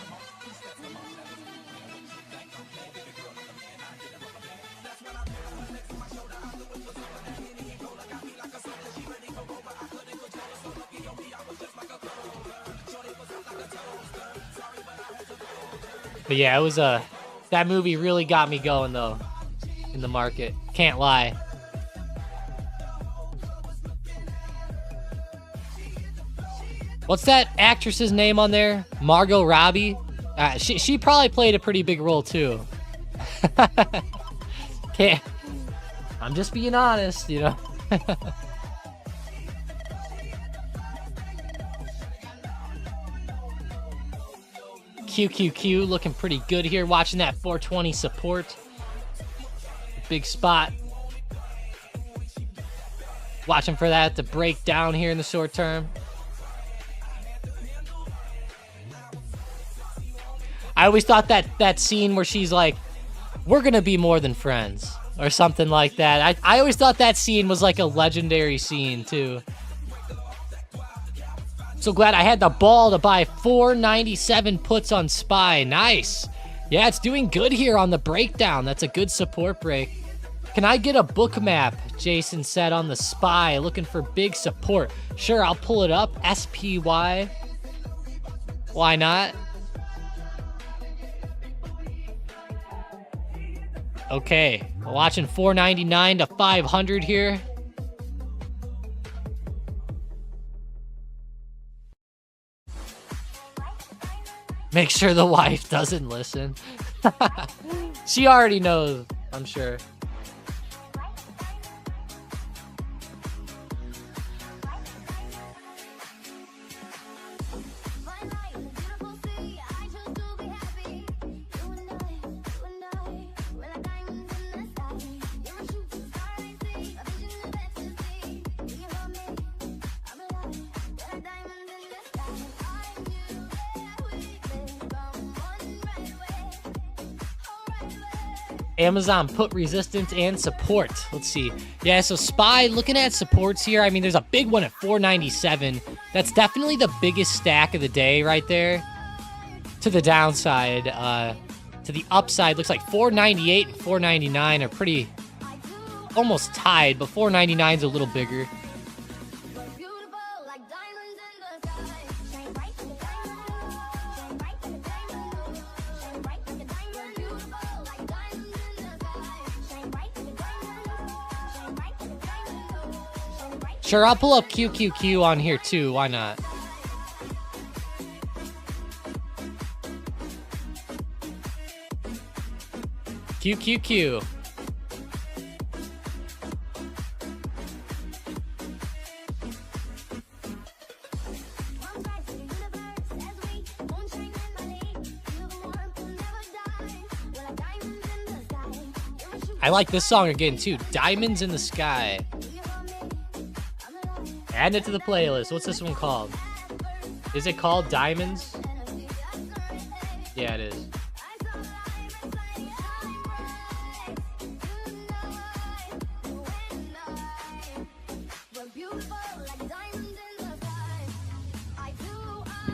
But yeah, it was that movie really got me going though in the market. Can't lie. What's that actress's name on there? Margot Robbie? She probably played a pretty big role too. Can't. I'm just being honest, you know. QQQ looking pretty good here. Watching that 420 support. Big spot. Watching for that to break down here in the short term. I always thought that scene where she's like, we're gonna be more than friends, or something like that. I always thought that scene was like a legendary scene too. So glad I had the ball to buy 497 puts on SPY. Nice. Yeah, it's doing good here on the breakdown. That's a good support break. Can I get a book map? Jason said on the SPY, looking for big support. Sure, I'll pull it up. SPY. Why not? Okay, we're watching 499 to 500 here. Make sure the wife doesn't listen. She already knows, I'm sure. Amazon put resistance and support. Let's see. Yeah, so SPY, looking at supports here, I mean, there's a big one at 497. That's definitely the biggest stack of the day right there. To the downside, to the upside, looks like 498 and 499 are pretty almost tied, but 499 is a little bigger. Sure, I'll pull up QQQ on here too. Why not? QQQ. I like this song again too. Diamonds in the Sky. Add it to the playlist. What's this one called? Is it called Diamonds? Yeah, it is.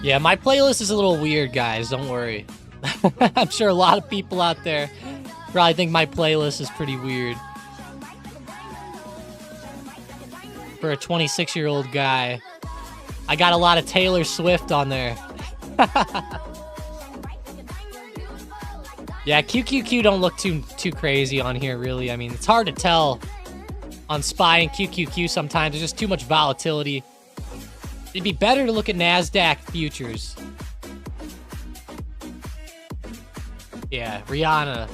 Yeah, my playlist is a little weird, guys. Don't worry. I'm sure a lot of people out there probably think my playlist is pretty weird. For a 26-year-old guy, I got a lot of Taylor Swift on there. Yeah, QQQ don't look too crazy on here, really. I mean, it's hard to tell on SPY and QQQ sometimes. There's just too much volatility. It'd be better to look at NASDAQ futures. Yeah, Rihanna.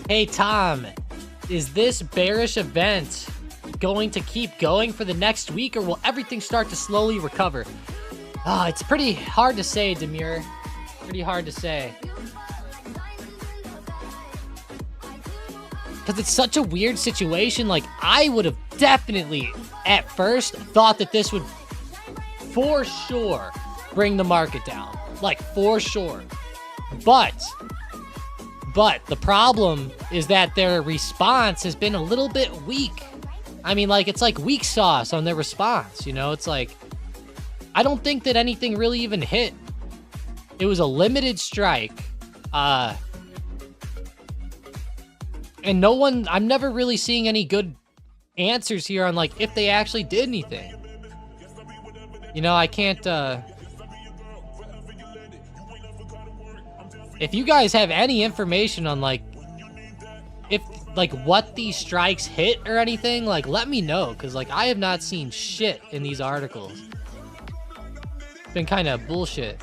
Hey, Tom, is this bearish event going to keep going for the next week, or will everything start to slowly recover? It's pretty hard to say, Demure. Pretty hard to say. Because it's such a weird situation. Like, I would have definitely, at first, thought that this would, for sure, bring the market down. Like, for sure. But the problem is that their response has been a little bit weak. I mean, like, it's like weak sauce on their response, you know? It's like, I don't think that anything really even hit. It was a limited strike. And no one, I'm never really seeing any good answers here on, like, if they actually did anything. You know, I can't, if you guys have any information on, like, if, like, what these strikes hit or anything, like, let me know, because, like, I have not seen shit in these articles. It's been kind of bullshit.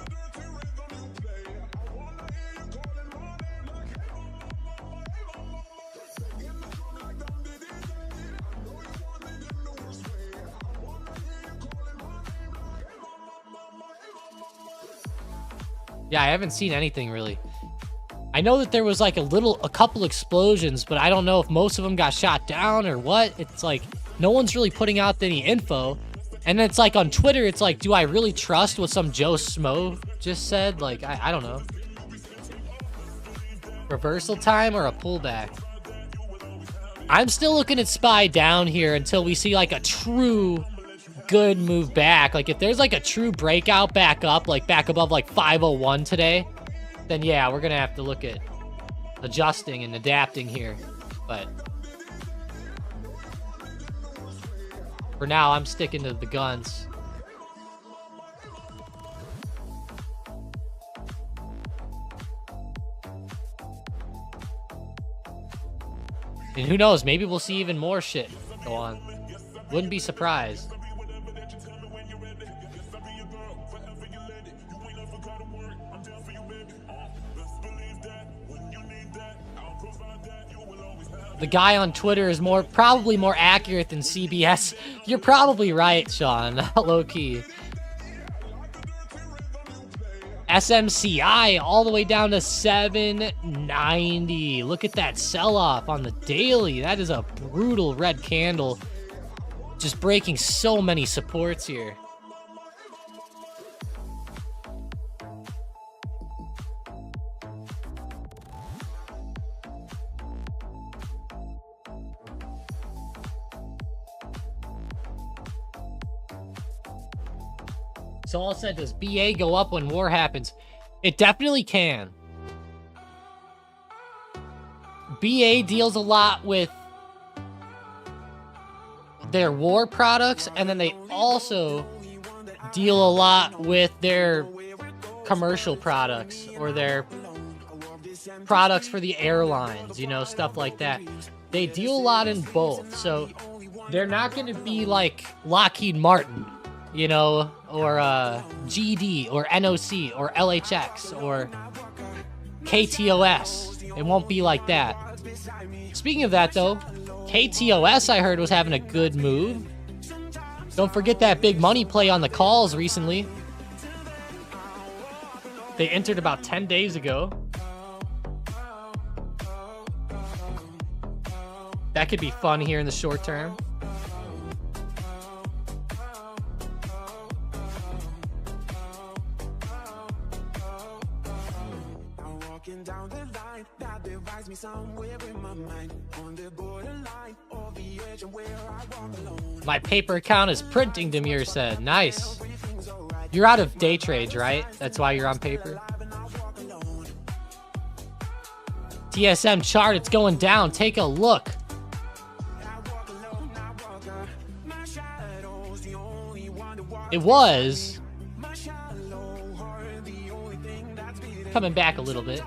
Yeah, I haven't seen anything really. I know that there was like a couple explosions, but I don't know if most of them got shot down or what. It's like, no one's really putting out any info. And then it's like on Twitter, it's like, do I really trust what some Joe Smo just said? Like, I don't know. Reversal time or a pullback? I'm still looking at SPY down here until we see like a true good move back. Like, if there's like a true breakout back up, like back above like 501 today, then yeah, we're gonna have to look at adjusting and adapting here. But for now, I'm sticking to the guns. And who knows, maybe we'll see even more shit go on. Wouldn't be surprised. The guy on Twitter is probably more accurate than CBS. You're probably right, Sean. Low key. SMCI all the way down to 790. Look at that sell-off on the daily. That is a brutal red candle. Just breaking so many supports here. So all said, does BA go up when war happens? It definitely can. BA deals a lot with their war products, and then they also deal a lot with their commercial products or their products for the airlines, you know, stuff like that. They deal a lot in both, so they're not going to be like Lockheed Martin, you know, or GD, or NOC, or LHX, or KTOS. It won't be like that. Speaking of that, though, KTOS, I heard, was having a good move. Don't forget that big money play on the calls recently. They entered about 10 days ago. That could be fun here in the short term. My paper account is printing, Demir said. Nice. You're out of day trades, right? That's why you're on paper. TSM chart, it's going down. Take a look. It was coming back a little bit.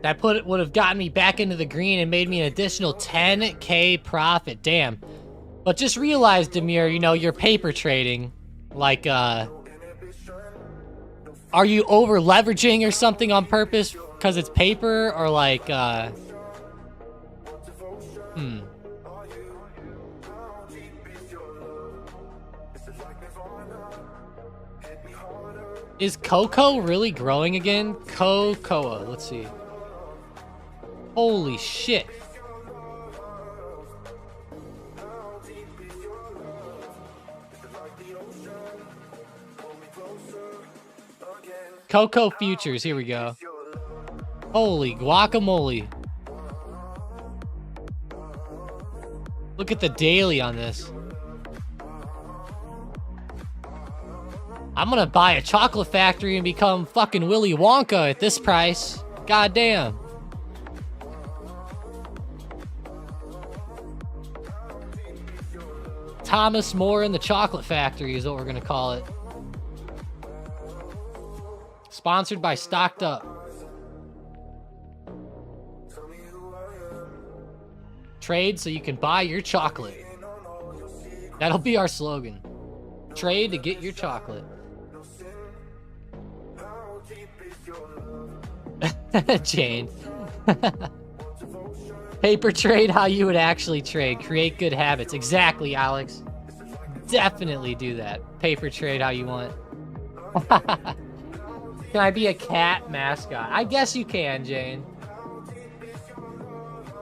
That would have gotten me back into the green and made me an additional 10K profit. Damn. But just realize, Demir, you know, you're paper trading. Like, are you over leveraging or something on purpose because it's paper? Or like, Is Cocoa really growing again? Cocoa, let's see. Holy shit. Cocoa futures, here we go. Holy guacamole. Look at the daily on this. I'm gonna buy a chocolate factory and become fucking Willy Wonka at this price. God damn. Thomas More in the Chocolate Factory is what we're gonna call it. Sponsored by StockedUp. Trade so you can buy your chocolate. That'll be our slogan. Trade to get your chocolate. Jane. Paper trade how you would actually trade. Create good habits. Exactly, Alex. Definitely do that. Paper trade how you want. Can I be a cat mascot? I guess you can, Jane.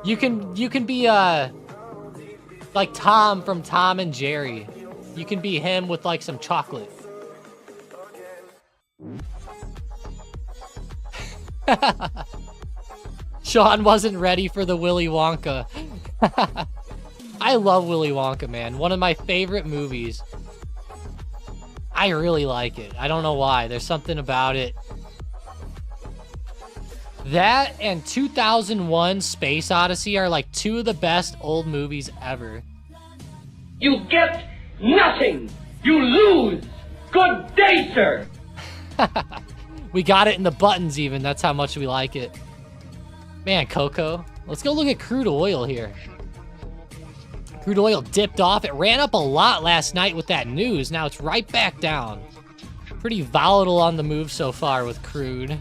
You can be like Tom from Tom and Jerry. You can be him with like some chocolate. Sean wasn't ready for the Willy Wonka. I love Willy Wonka, man. One of my favorite movies. I really like it. I don't know why. There's something about it. That and 2001 Space Odyssey are like two of the best old movies ever. You get nothing. You lose. Good day, sir. We got it in the buttons even. That's how much we like it. Man, Coco. Let's go look at crude oil here. Crude oil dipped off. It ran up a lot last night with that news. Now it's right back down. Pretty volatile on the move so far with crude.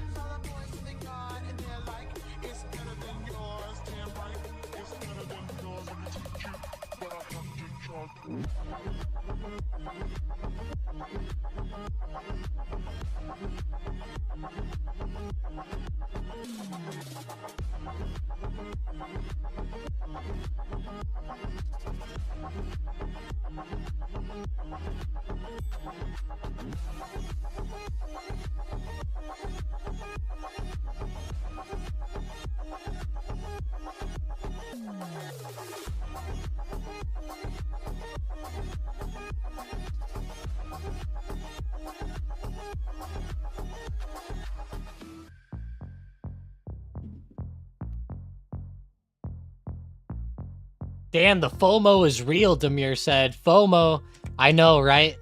Damn, the FOMO is real, Demir said. FOMO. I know, right?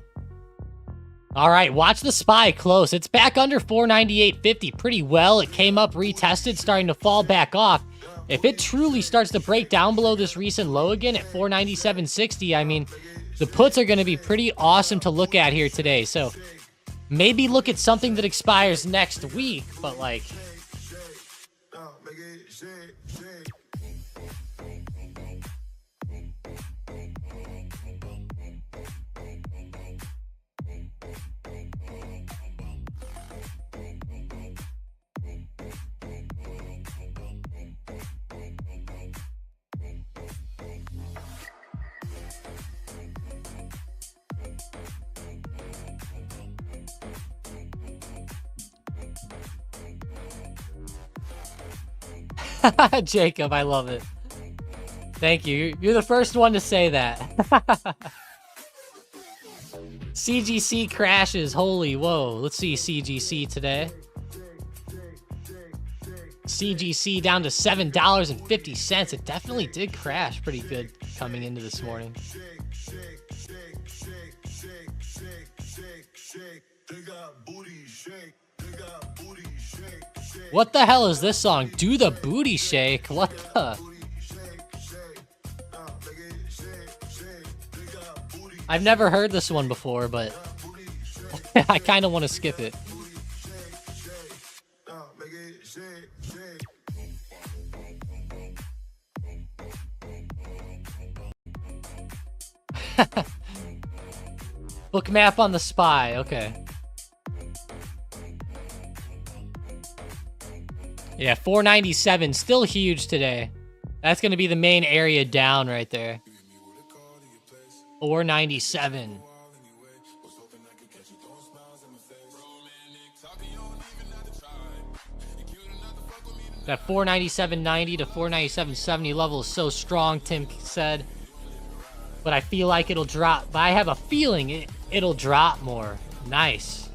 All right, watch the SPY close. It's back under 498.50 pretty well. It came up, retested, starting to fall back off. If it truly starts to break down below this recent low again at 497.60, I mean, the puts are going to be pretty awesome to look at here today. So maybe look at something that expires next week, but like... Jacob, I love it. Thank you. You're the first one to say that. CGC crashes. Holy whoa. Let's see CGC today. CGC down to $7.50. It definitely did crash pretty good coming into this morning. What the hell is this song? Do the booty shake. What the? I've never heard this one before, but I kind of want to skip it. Book map on the SPY. Okay. Yeah, 497, still huge today. That's going to be the main area down right there. 497. That 497.90 to 497.70 level is so strong, Tim said. But I feel like it'll drop. But I have a feeling it'll drop more. Nice.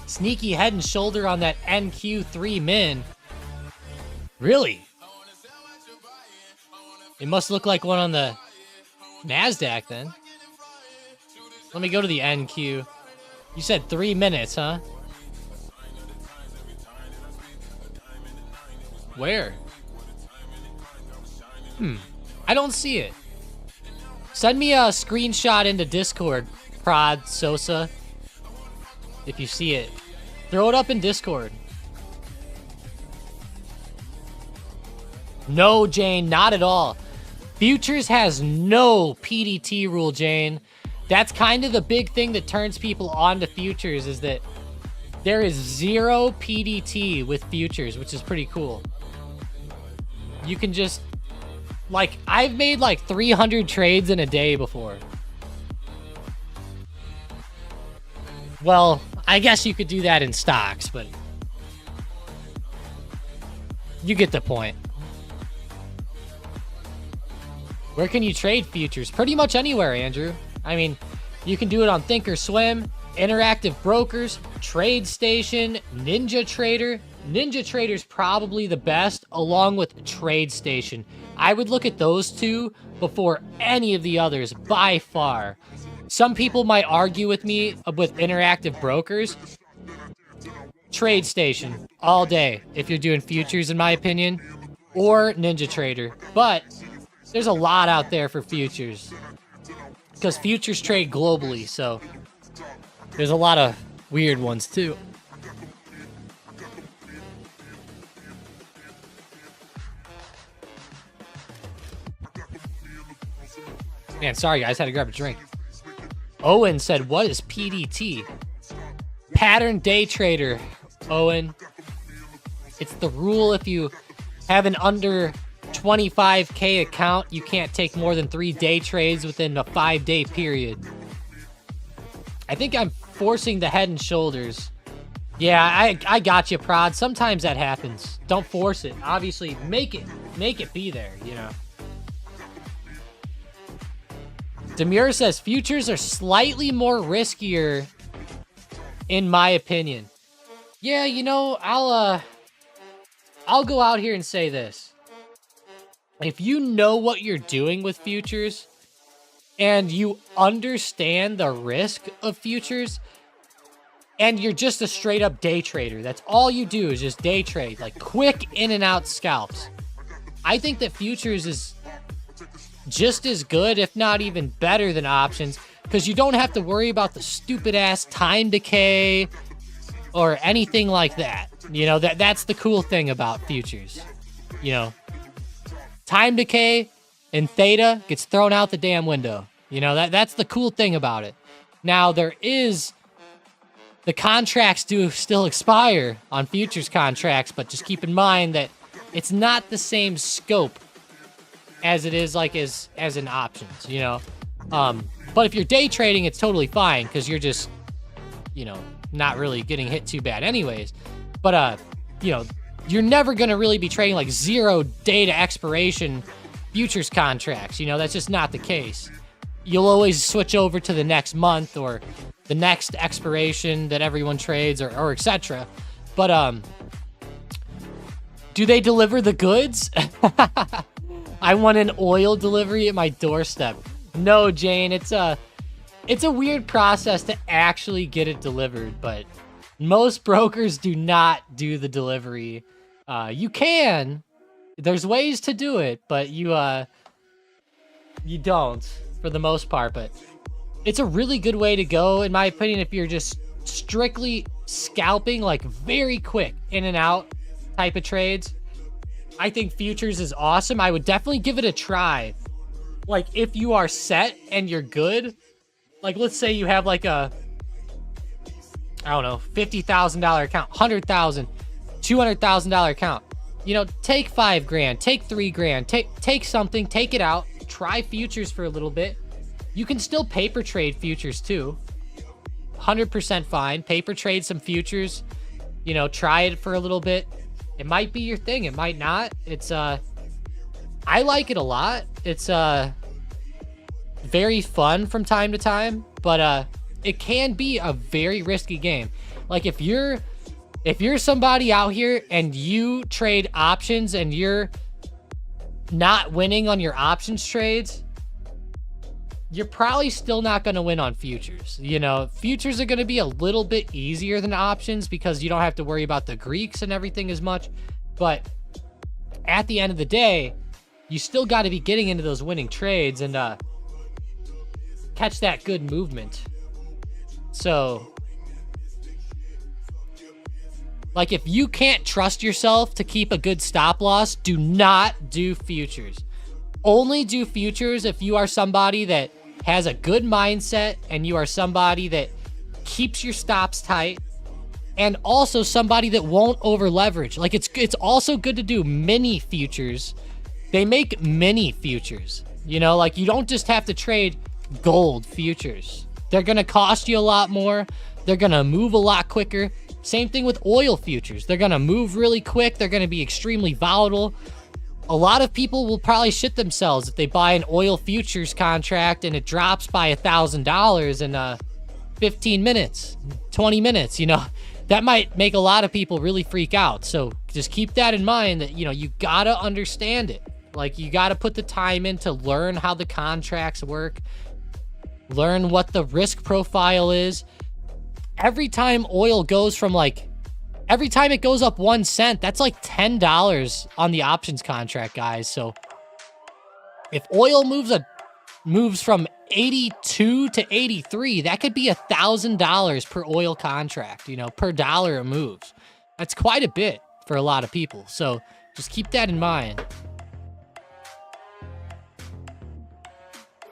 Sneaky head and shoulder on that NQ3 min. Really? It must look like one on the NASDAQ then. Let me go to the NQ. You said 3 minutes, huh? Where? I don't see it. Send me a screenshot into Discord, Prod Sosa. If you see it, throw it up in Discord. No, Jane, not at all. Futures has no PDT rule, Jane. That's kind of the big thing that turns people on to futures, is that there is 0 PDT with futures, which is pretty cool. You can just, like, I've made like 300 trades in a day before. Well, I guess you could do that in stocks, but you get the point. Where can you trade futures? Pretty much anywhere, Andrew. I mean, you can do it on Thinkorswim, Interactive Brokers, TradeStation, Ninja Trader. Ninja Trader's probably the best, along with TradeStation. I would look at those two before any of the others, by far. Some people might argue with me with Interactive Brokers. TradeStation, all day, if you're doing futures, in my opinion. Or Ninja Trader. But there's a lot out there for futures, because futures trade globally, so there's a lot of weird ones too. Man, sorry guys, had to grab a drink. Owen said, what is PDT? Pattern day trader, Owen. It's the rule if you have an under 25K account, you can't take more than 3 day trades within a 5-day period. I think I'm forcing the Head and Shoulders. Yeah, I got you, Prod. Sometimes that happens. Don't force it. Obviously, make it be there, you know. Demure says futures are slightly more riskier, in my opinion. Yeah, you know, I'll go out here and say this. If you know what you're doing with futures and you understand the risk of futures and you're just a straight up day trader, that's all you do is just day trade, like quick in and out scalps. I think that futures is just as good, if not even better than options, because you don't have to worry about the stupid ass time decay or anything like that. You know, that's the cool thing about futures. You know, time decay and theta gets thrown out the damn window. You know, that's the cool thing about it. Now, the contracts do still expire on futures contracts, but just keep in mind that it's not the same scope as it is like as in options, you know. But if you're day trading, it's totally fine because you're just, you know, not really getting hit too bad anyways. But, you know, you're never going to really be trading like 0 day to expiration futures contracts. You know, that's just not the case. You'll always switch over to the next month or the next expiration that everyone trades or etc. But, do they deliver the goods? I want an oil delivery at my doorstep. No, Jane, it's a weird process to actually get it delivered, but most brokers do not do the delivery. You can. There's ways to do it, but you don't for the most part. But it's a really good way to go, in my opinion, if you're just strictly scalping, like very quick in and out type of trades. I think futures is awesome. I would definitely give it a try. Like, if you are set and you're good, like, let's say you have like a, I don't know, $50,000 account, $100,000, $200,000 account. You know, take $5,000, take $3,000, take something, take it out, try futures for a little bit. You can still paper trade futures too. 100% fine. Paper trade some futures. You know, try it for a little bit. It might be your thing. It might not. It's, I like it a lot. It's, very fun from time to time, but, it can be a very risky game. Like, if you're somebody out here and you trade options and you're not winning on your options trades, you're probably still not going to win on futures. You know, futures are going to be a little bit easier than options because you don't have to worry about the Greeks and everything as much. But at the end of the day, you still got to be getting into those winning trades. And catch that good movement. So, like, if you can't trust yourself to keep a good stop loss, do not do futures. Only do futures if you are somebody that has a good mindset and you are somebody that keeps your stops tight, and also somebody that won't over leverage. Like, it's also good to do mini futures. They make mini futures. You know, like, you don't just have to trade gold futures. They're going to cost you a lot more. They're going to move a lot quicker. Same thing with oil futures. They're going to move really quick. They're going to be extremely volatile. A lot of people will probably shit themselves if they buy an oil futures contract and it drops by $1,000 in 15 minutes, 20 minutes, you know. That might make a lot of people really freak out. So just keep that in mind, that, you know, you gotta understand it. Like, you gotta put the time in to learn how the contracts work, learn what the risk profile is. Every time oil goes from, like, every time it goes up 1 cent, that's like $10 on the options contract, guys. So if oil moves from 82 to 83, that could be $1,000 per oil contract, you know, per dollar it moves. That's quite a bit for a lot of people. So just keep that in mind.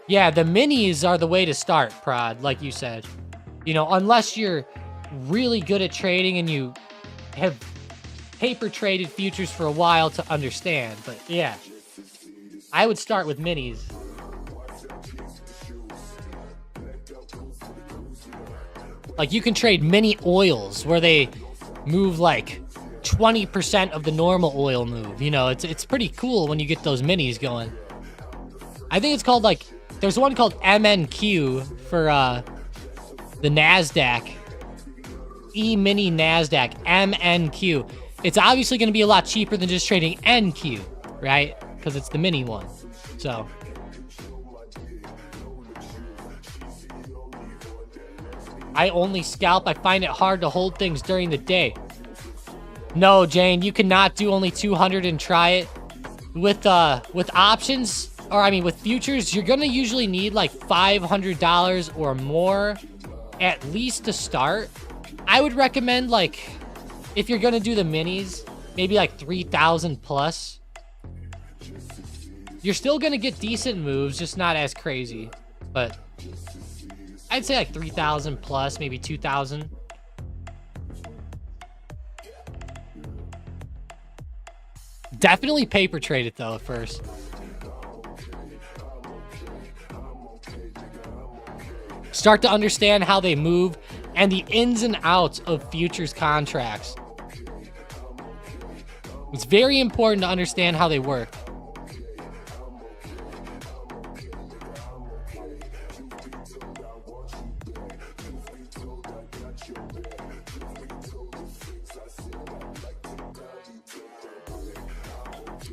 Yeah, the minis are the way to start, Prod, like you said. You know, unless you're really good at trading and you have paper traded futures for a while to understand. But yeah, I would start with minis. Like, you can trade mini oils where they move like 20% of the normal oil move. You know, it's pretty cool when you get those minis going. I think it's called, like, there's one called MNQ for the NASDAQ. E-mini NASDAQ, MNQ. It's obviously going to be a lot cheaper than just trading NQ, right? Because it's the mini one. So I only scalp. I find it hard to hold things during the day. No, Jane, you cannot do only 200 and try it. With options, or I mean with futures, you're going to usually need like $500 or more at least to start. I would recommend, like, if you're going to do the minis, maybe like 3,000 plus. You're still going to get decent moves, just not as crazy. But I'd say like 3,000 plus, maybe 2,000. Definitely paper trade it, though, at first. Start to understand how they move and the ins and outs of futures contracts. It's very important to understand how they work.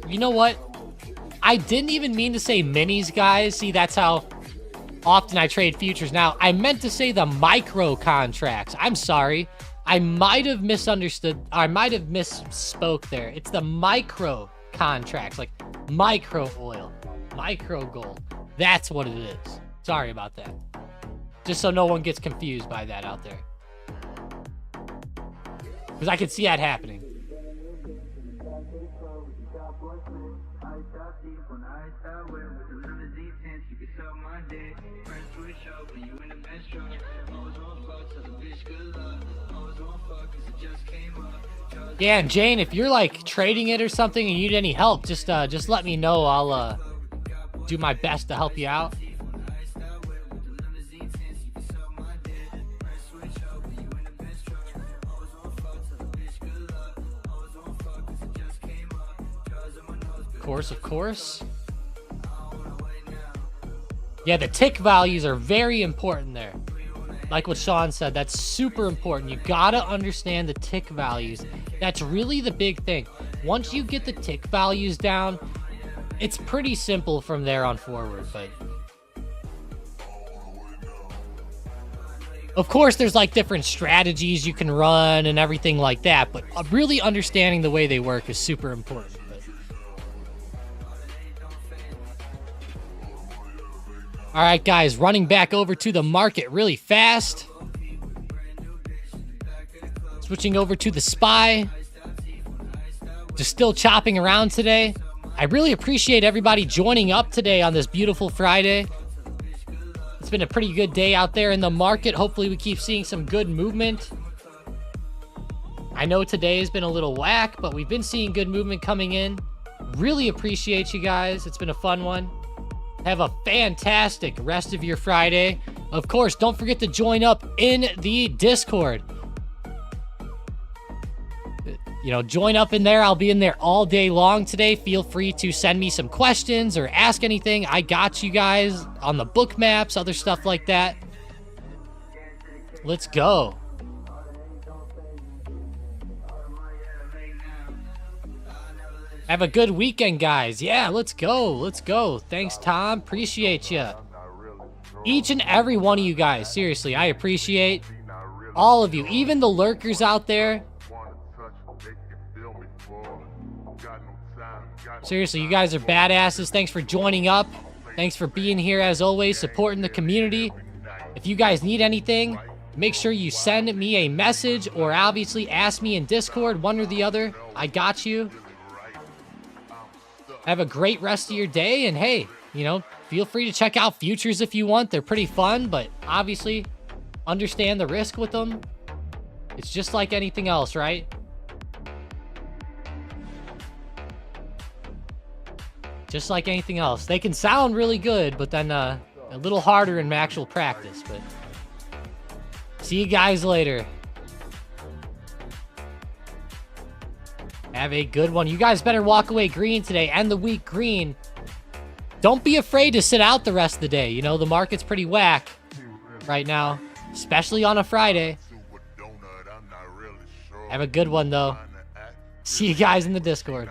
You know what? I didn't even mean to say minis, guys. See, that's how often I trade futures now. I meant to say the micro contracts. I'm sorry. I might have misunderstood. I might have misspoke there. It's the micro contracts, like micro oil, micro gold. That's what it is. Sorry about that. Just so no one gets confused by that out there. Because I can see that happening. Yeah, and Jane, if you're like trading it or something and you need any help, just let me know. I'll do my best to help you out. Of course. Yeah, the tick values are very important there. Like what Sean said, that's super important. You gotta understand the tick values. That's really the big thing. Once you get the tick values down, it's pretty simple from there on forward. But of course, there's like different strategies you can run and everything like that. But really understanding the way they work is super important. All right, guys, running back over to the market really fast. Switching over to the SPY. Just still chopping around today. I really appreciate everybody joining up today on this beautiful Friday. It's been a pretty good day out there in the market. Hopefully we keep seeing some good movement. I know today has been a little whack, but we've been seeing good movement coming in. Really appreciate you guys. It's been a fun one. Have a fantastic rest of your Friday. Of course, don't forget to join up in the Discord. You know, join up in there. I'll be in there all day long today. Feel free to send me some questions or ask anything. I got you guys on the book maps, other stuff like that. Let's go. Have a good weekend, guys. Yeah, let's go. Let's go. Thanks, Tom. Appreciate you. Each and every one of you guys. Seriously, I appreciate all of you. Even the lurkers out there. Seriously, you guys are badasses. Thanks for joining up. Thanks for being here, as always, supporting the community. If you guys need anything, make sure you send me a message or obviously ask me in Discord, one or the other. I got you. Have a great rest of your day, and hey, you know, feel free to check out futures if you want. They're pretty fun, but obviously understand the risk with them. It's just like anything else, right? Just like anything else. They can sound really good, but then a little harder in actual practice. But see you guys later. Have a good one. You guys better walk away green today. End the week green. Don't be afraid to sit out the rest of the day. You know, the market's pretty whack right now, especially on a Friday. Have a good one, though. See you guys in the Discord.